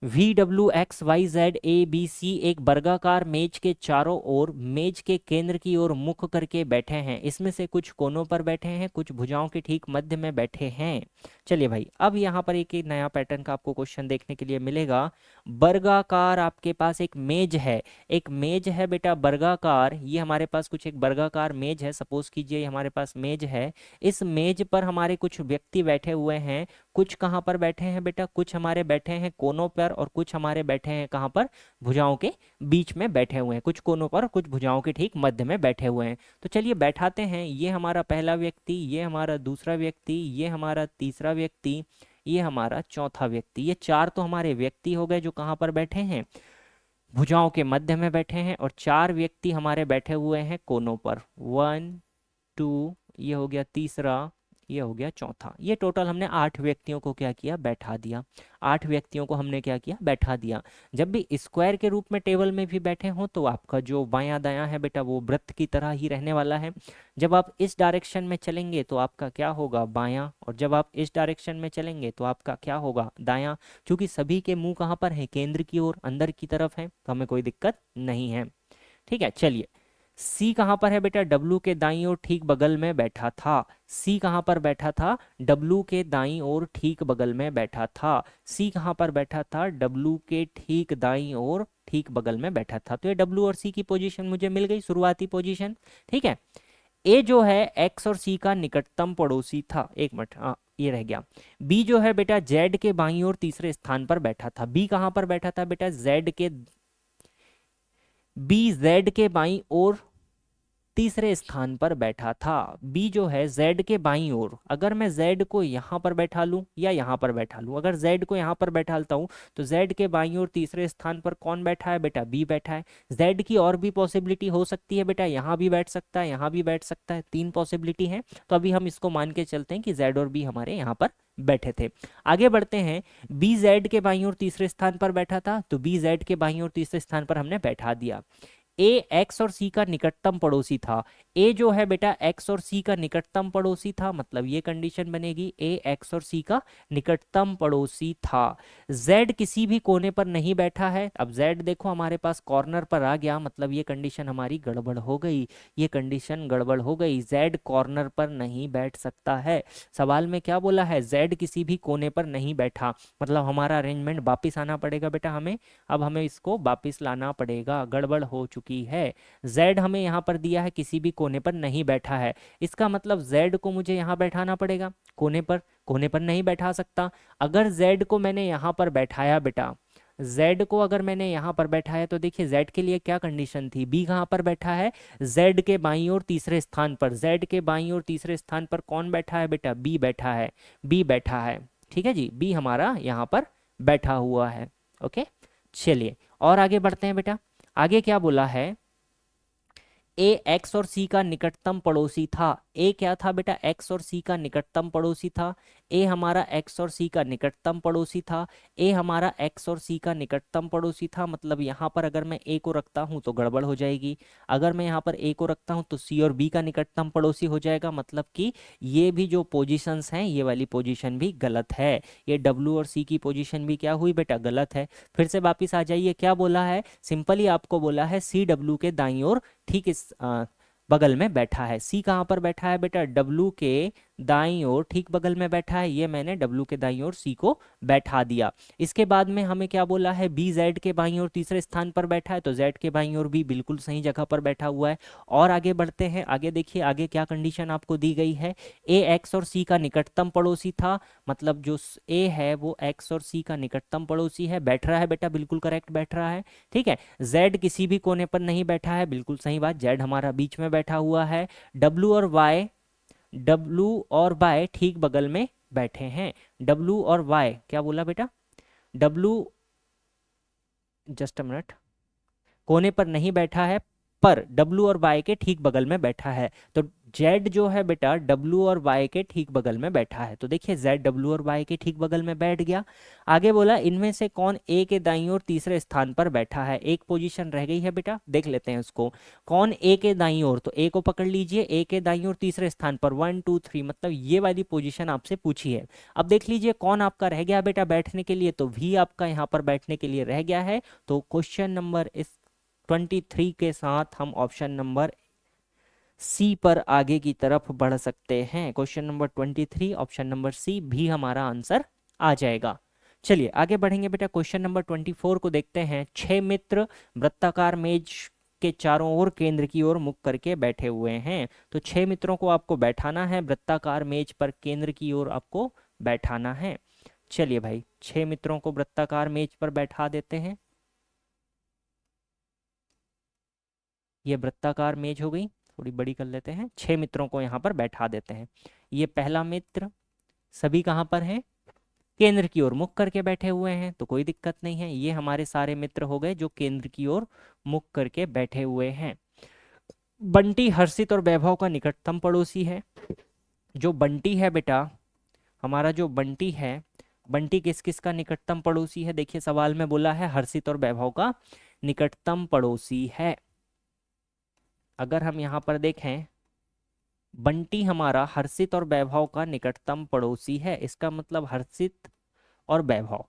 VWXYZABC एक वर्गाकार मेज के चारों ओर मेज के केंद्र की ओर मुख करके बैठे हैं। इसमें से कुछ कोनों पर बैठे हैं, कुछ भुजाओं के ठीक मध्य में बैठे हैं। चलिए भाई, अब यहाँ पर एक नया पैटर्न का आपको क्वेश्चन देखने के लिए मिलेगा। वर्गाकार आपके पास एक मेज है, एक मेज है बेटा वर्गाकार। ये हमारे पास कुछ एक वर्गाकार मेज है, सपोज कीजिए हमारे पास मेज है। इस मेज पर हमारे कुछ व्यक्ति बैठे हुए हैं। कुछ कहाँ पर बैठे हैं बेटा? कुछ हमारे बैठे हैं कोनों पर और कुछ हमारे बैठे हैं कहाँ पर? भुजाओं के बीच में बैठे हुए हैं। कुछ कोनों पर, कुछ भुजाओं के ठीक मध्य में बैठे हुए हैं। तो चलिए बैठाते हैं। ये हमारा पहला व्यक्ति, ये हमारा दूसरा व्यक्ति, ये हमारा तीसरा व्यक्ति, ये हमारा चौथा व्यक्ति। ये 4 तो हमारे व्यक्ति हो गए जो कहाँ पर बैठे हैं? भुजाओं के मध्य में बैठे हैं। और 4 व्यक्ति हमारे बैठे हुए हैं कोनों पर। 1 2, ये हो गया तीसरा, ये हो गया चौथा। ये टोटल हमने 8 व्यक्तियों को क्या किया? बैठा दिया। 8 व्यक्तियों को हमने क्या किया? बैठा दिया। जब भी स्क्वायर के रूप में टेबल में भी बैठे हों तो आपका जो बायां दायां है बेटा वो वृत्त की तरह ही रहने वाला है। जब आप इस डायरेक्शन में चलेंगे तो आपका क्या होगा? बायां। और जब आप इस डायरेक्शन में चलेंगे तो आपका क्या होगा? दायां। क्योंकि सभी के मुंह कहाँ पर है? केंद्र की ओर, अंदर की तरफ है, तो हमें कोई दिक्कत नहीं है। ठीक है, चलिए सी कहाँ पर है बेटा? डब्लू के दाईं ओर ठीक बगल में बैठा था। सी कहाँ पर बैठा था? डब्लू के दाईं ओर ठीक बगल में बैठा था। सी कहाँ पर बैठा था? डब्लू के ठीक दाईं ओर ठीक बगल में बैठा था। तो ये डब्लू और सी की पोजीशन मुझे मिल गई, शुरुआती पोजीशन। ठीक है, ए जो है एक्स और सी का निकटतम पड़ोसी था। एक मिनट, ये रह गया। बी जो है बेटा जेड के बाईं ओर तीसरे स्थान पर बैठा था। बी कहाँ पर बैठा था बेटा? जेड के, बी जेड के बाईं ओर तीसरे स्थान पर बैठा था। बी जो है जेड के बाईं ओर, अगर मैं जेड को यहाँ पर बैठा लूँ या यहाँ पर बैठा लूँ, अगर जेड को यहाँ पर बैठालता हूँ तो जेड के बाईं ओर तीसरे स्थान पर कौन बैठा है बेटा, बी बैठा है। जेड की और भी पॉसिबिलिटी हो सकती है बेटा, यहाँ भी बैठ सकता है, यहाँ भी बैठ सकता है, 3 पॉसिबिलिटी है। तो अभी हम इसको मान के चलते हैं कि जेड और बी हमारे यहाँ पर बैठे थे। आगे बढ़ते हैं, बी जेड के बाईं ओर तीसरे स्थान पर बैठा था, तो बी जेड के बाईं ओर तीसरे स्थान पर हमने बैठा दिया। ए एक्स और सी का निकटतम पड़ोसी था। ए जो है बेटा एक्स और सी का निकटतम पड़ोसी था, मतलब ये कंडीशन बनेगी ए एक्स और सी का निकटतम पड़ोसी था। जेड किसी भी कोने पर नहीं बैठा है। अब जेड देखो हमारे पास कॉर्नर पर आ गया, मतलब ये कंडीशन हमारी गड़बड़ हो गई, ये कंडीशन गड़बड़ हो गई। जेड कॉर्नर पर नहीं बैठ सकता है। सवाल में क्या बोला है, जेड किसी भी कोने पर नहीं बैठा, मतलब हमारा अरेंजमेंट वापिस आना पड़ेगा बेटा हमें। अब हमें इसको वापिस लाना पड़ेगा, गड़बड़ हो चुकी है। z हमें यहाँ पर दिया है किसी भी कोने पर नहीं बैठा है, इसका मतलब z को मुझे यहाँ बैठाना पड़ेगा कोने पर, कोने पर नहीं बैठा सकता। अगर z को मैंने यहाँ पर बैठाया बेटा, z को अगर मैंने यहाँ पर बैठाया तो देखिए z के लिए क्या कंडीशन थी, b कहाँ पर बैठा है, z के बाईं ओर तीसरे स्थान पर। z के बाईं ओर तीसरे स्थान पर कौन बैठा है बेटा, b बैठा है, b बैठा है। ठीक है जी, b हमारा यहाँ पर बैठा हुआ है। ओके, चलिए और आगे बढ़ते हैं बेटा। आगे क्या बोला है, ए एक्स और सी का निकटतम पड़ोसी था। ए क्या था बेटा, एक्स और सी का निकटतम पड़ोसी था। ए हमारा एक्स और सी का निकटतम पड़ोसी था। ए हमारा एक्स और सी का निकटतम पड़ोसी था, मतलब यहाँ पर अगर मैं ए को रखता हूँ तो गड़बड़ हो जाएगी, अगर मैं यहाँ पर ए को रखता हूँ तो सी और बी का निकटतम पड़ोसी हो जाएगा, मतलब कि ये भी जो पोजीशंस हैं ये वाली पोजीशन भी गलत है। ये डब्ल्यू और सी की पोजीशन भी क्या हुई बेटा, गलत है। फिर से वापिस आ जाइए, क्या बोला है, सिंपली आपको बोला है सी डब्ल्यू के दाईं ओर ठीक इस बगल में बैठा है। सी कहाँ पर बैठा है बेटा, डब्लू के दाईं ओर ठीक बगल में बैठा है, ये मैंने डब्लू के दाईं ओर सी को बैठा दिया। इसके बाद में हमें क्या बोला है, बी जेड के बाईं ओर तीसरे स्थान पर बैठा है, तो जेड के बाईं ओर भी बिल्कुल सही जगह पर बैठा हुआ है। और आगे बढ़ते हैं, आगे देखिए आगे क्या कंडीशन आपको दी गई है, ए एक्स और सी का निकटतम पड़ोसी था, मतलब जो ए है वो एक्स और सी का निकटतम पड़ोसी है, बैठ रहा है बेटा, बिल्कुल करेक्ट बैठ रहा है। ठीक है, जेड किसी भी कोने पर नहीं बैठा है, बिल्कुल सही बात, जेड हमारा बीच में बैठा हुआ है। डब्लू और वाई ठीक बगल में बैठे हैं। डब्लू और वाई क्या बोला बेटा, डब्लू जस्ट अ मिनट, कोने पर नहीं बैठा है पर डब्लू और वाई के ठीक बगल में बैठा है, तो जेड जो है बेटा डब्लू और वाई के ठीक बगल में बैठा है, तो देखिए जेड डब्लू और वाई के ठीक बगल में बैठ गया। आगे बोला इनमें से कौन ए के दाईं ओर तीसरे स्थान पर बैठा है, एक पोजीशन रह गई है बेटा, देख लेते हैं उसको, कौन ए के दाईं ओर, तो ए को पकड़ लीजिए, ए के दाईं ओर तीसरे स्थान पर 1 2 3, मतलब ये वाली पोजीशन आपसे पूछी है। अब देख लीजिए कौन आपका रह गया बेटा बैठने के लिए, तो भी आपका यहाँ पर बैठने के लिए रह गया है, तो क्वेश्चन नंबर इस 23 के साथ हम ऑप्शन नंबर सी पर आगे की तरफ बढ़ सकते हैं। Question number 23 option number C भी हमारा आंसर आ जाएगा। चलिए आगे बढ़ेंगे बेटा, क्वेश्चन नंबर 24 को देखते हैं। 6 मित्र वृत्ताकार मेज के चारों ओर केंद्र की ओर मुख करके बैठे हुए हैं, तो 6 मित्रों को आपको बैठाना है वृत्ताकार मेज पर, केंद्र की ओर आपको बैठाना है। चलिए भाई 6 मित्रों को वृत्ताकार मेज पर बैठा देते हैं, ये वृत्ताकार मेज हो गई, थोड़ी बड़ी कर लेते हैं, 6 मित्रों को यहाँ पर बैठा देते हैं। ये पहला मित्र, सभी कहाँ पर हैं, केंद्र की ओर मुख करके बैठे हुए हैं, तो कोई दिक्कत नहीं है, ये हमारे सारे मित्र हो गए जो केंद्र की ओर मुख करके बैठे हुए हैं। बंटी हर्षित और वैभव का निकटतम पड़ोसी है। जो बंटी है बेटा, हमारा जो बंटी है, बंटी किस किस का निकटतम पड़ोसी है, देखिए सवाल में बोला है हर्षित और वैभव का निकटतम पड़ोसी है। अगर हम यहाँ पर देखें, बंटी हमारा हर्षित और वैभव का निकटतम पड़ोसी है, इसका मतलब हर्षित और वैभव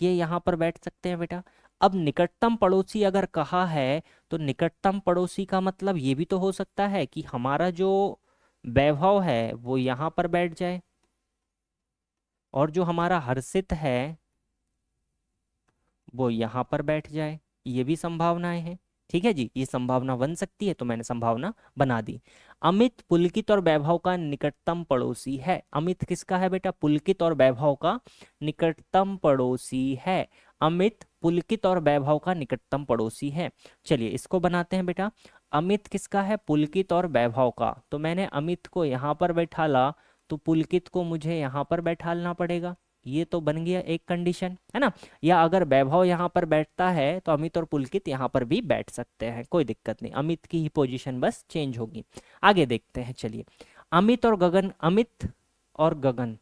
ये यहाँ पर बैठ सकते हैं बेटा। अब निकटतम पड़ोसी अगर कहा है तो निकटतम पड़ोसी का मतलब ये भी तो हो सकता है कि हमारा जो वैभव है वो यहाँ पर बैठ जाए और जो हमारा हर्षित है वो यहाँ पर बैठ जाए, ये भी संभावनाएं हैं। ठीक है जी, ये संभावना बन सकती है, तो मैंने संभावना बना दी। अमित पुलकित और वैभव का निकटतम पड़ोसी है। अमित किसका है बेटा, पुलकित और वैभव का निकटतम पड़ोसी है। अमित पुलकित और वैभव का निकटतम पड़ोसी है। चलिए इसको बनाते हैं बेटा। अमित किसका है? पुलकित और वैभव का। तो मैंने अमित को यहाँ पर बैठाला, तो पुलकित को मुझे यहाँ पर बैठालना पड़ेगा। ये तो बन गया एक कंडीशन, है ना। या अगर वैभव यहाँ पर बैठता है तो अमित और पुलकित यहाँ पर भी बैठ सकते हैं, कोई दिक्कत नहीं, अमित की ही पोजीशन बस चेंज होगी। आगे देखते हैं, चलिए। अमित और गगन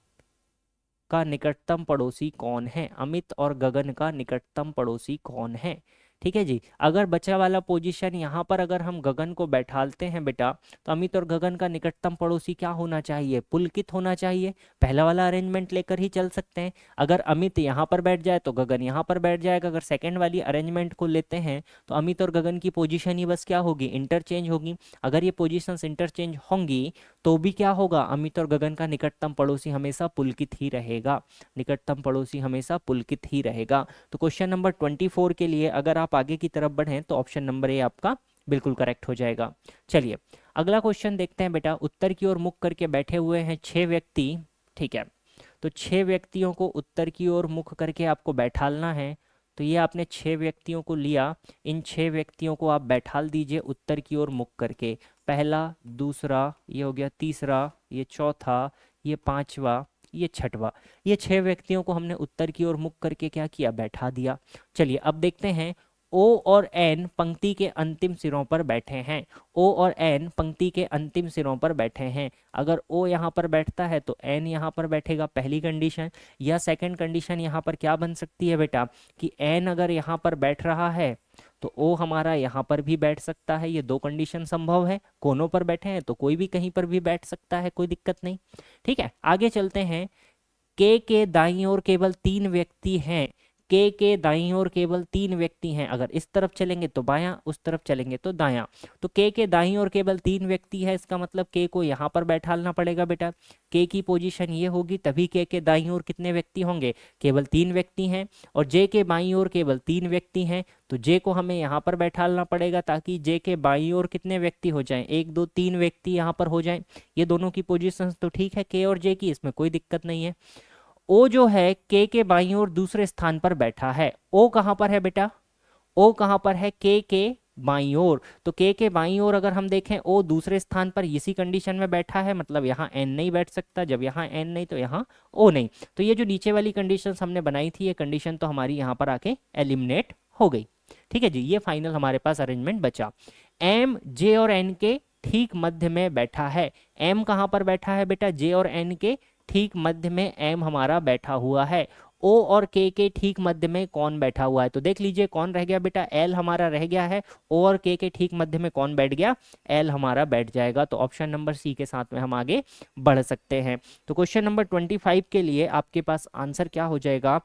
का निकटतम पड़ोसी कौन है? अमित और गगन का निकटतम पड़ोसी कौन है? ठीक है जी। अगर बचा वाला पोजीशन यहाँ पर अगर हम गगन को बैठालते हैं बेटा, तो अमित और गगन का निकटतम पड़ोसी क्या होना चाहिए? पुलकित होना चाहिए। पहला वाला अरेंजमेंट लेकर ही चल सकते हैं। अगर अमित यहाँ पर बैठ जाए तो गगन यहाँ पर बैठ जाएगा। अगर सेकेंड वाली अरेंजमेंट को लेते हैं तो अमित और गगन की पोजीशन ही बस क्या होगी? इंटरचेंज होगी। अगर ये पोजीशंस इंटरचेंज होंगी तो भी क्या होगा? अमित और गगन का निकटतम पड़ोसी हमेशा पुलकित ही रहेगा। निकटतम पड़ोसी हमेशा पुलकित ही रहेगा। तो क्वेश्चन नंबर 24 के लिए अगर आप आगे की तरफ बढ़ें तो ऑप्शन नंबर ए आपका बिल्कुल करेक्ट हो जाएगा। चलिए अगला क्वेश्चन देखते हैं बेटा। उत्तर की ओर मुख करके बैठे हुए हैं 6 व्यक्ति, ठीक है। तो 6 व्यक्तियों को उत्तर की ओर मुख करके आपको बैठालना है। तो ये आपने 6 व्यक्तियों को लिया, इन 6 व्यक्तियों को आप बैठाल दीजिए उत्तर की ओर मुख करके। पहला, दूसरा, ये हो गया तीसरा, ये चौथा, ये पांचवा, ये छठवा। ये 6 व्यक्तियों को हमने उत्तर की ओर मुख करके क्या किया? बैठा दिया। चलिए अब देखते हैं। ओ और एन पंक्ति के अंतिम सिरों पर बैठे हैं। ओ और एन पंक्ति के अंतिम सिरों पर बैठे हैं। अगर ओ यहाँ पर बैठता है तो एन यहाँ पर बैठेगा, पहली कंडीशन। या सेकंड कंडीशन यहाँ पर क्या बन सकती है बेटा, कि एन अगर यहाँ पर बैठ रहा है तो ओ हमारा यहाँ पर भी बैठ सकता है। ये दो कंडीशन संभव है। कोनों पर बैठे हैं तो कोई भी कहीं पर भी बैठ सकता है, कोई दिक्कत नहीं। ठीक है, आगे चलते हैं। के दाईं ओर केवल 3 व्यक्ति हैं। के दाईं ओर केवल 3 व्यक्ति हैं। अगर इस तरफ चलेंगे तो बायां, उस तरफ चलेंगे तो दायां। तो के दाईं ओर केवल 3 व्यक्ति है, इसका मतलब के को यहाँ पर बैठालना पड़ेगा बेटा। के की पोजीशन ये होगी, तभी के दाईं ओर कितने व्यक्ति होंगे? केवल 3 व्यक्ति हैं। और जे के बाईं ओर केवल 3 व्यक्ति हैं, तो जे को हमें यहाँ पर बैठालना पड़ेगा ताकि जे के बाईं ओर कितने व्यक्ति हो जाएं? 1 2 3 व्यक्ति यहाँ पर हो जाएं। ये दोनों की पोजीशन तो ठीक है के और जे की, इसमें कोई दिक्कत नहीं है। ओ जो है के बाईं ओर दूसरे स्थान पर बैठा है। ओ कहां पर है बेटा? ओ कहां पर है? के बाईं ओर। तो के बाईं ओर अगर हम देखें ओ दूसरे स्थान पर इसी कंडीशन में बैठा है, मतलब यहाँ एन नहीं बैठ सकता। जब यहाँ एन नहीं तो यहाँ ओ नहीं। तो ये जो नीचे वाली कंडीशन हमने बनाई थी, ये कंडीशन तो हमारी यहाँ पर आके एलिमिनेट हो गई। ठीक है जी, ये फाइनल हमारे पास अरेंजमेंट बचा। एम जे और एन के ठीक मध्य में बैठा है। एम कहां पर बैठा है बेटा? जे और एन के ठीक मध्य में एम हमारा बैठा हुआ है। ओ और के ठीक मध्य में कौन बैठा हुआ है? तो देख लीजिए कौन रह गया बेटा? एल हमारा रह गया है। ओ और के ठीक मध्य में कौन बैठ गया? एल हमारा बैठ जाएगा। तो ऑप्शन नंबर सी के साथ में हम आगे बढ़ सकते हैं। तो क्वेश्चन नंबर 25 के लिए आपके पास आंसर क्या हो जाएगा?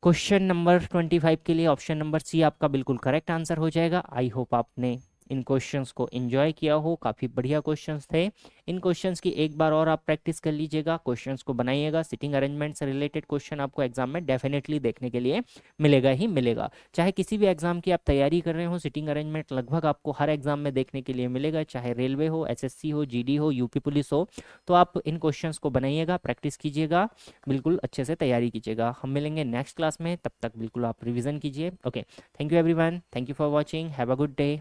क्वेश्चन नंबर 25 के लिए ऑप्शन नंबर सी आपका बिल्कुल करेक्ट आंसर हो जाएगा। आई होप आपने इन क्वेश्चंस को एंजॉय किया हो, काफ़ी बढ़िया क्वेश्चंस थे। इन क्वेश्चंस की एक बार और आप प्रैक्टिस कर लीजिएगा, क्वेश्चंस को बनाइएगा। सिटिंग अरेंजमेंट से रिलेटेड क्वेश्चन आपको एग्जाम में डेफिनेटली देखने के लिए मिलेगा ही मिलेगा। चाहे किसी भी एग्जाम की आप तैयारी कर रहे हो, सिटिंग अरेंजमेंट लगभग आपको हर एग्जाम में देखने के लिए मिलेगा, चाहे रेलवे हो, एसएससी हो, जीडी हो, यूपी पुलिस हो। तो आप इन क्वेश्चंस को बनाइएगा, प्रैक्टिस कीजिएगा, बिल्कुल अच्छे से तैयारी कीजिएगा। हम मिलेंगे नेक्स्ट क्लास में, तब तक बिल्कुल आप रिविजन कीजिए। Okay, thank you everyone, thank you for watching, have a good day.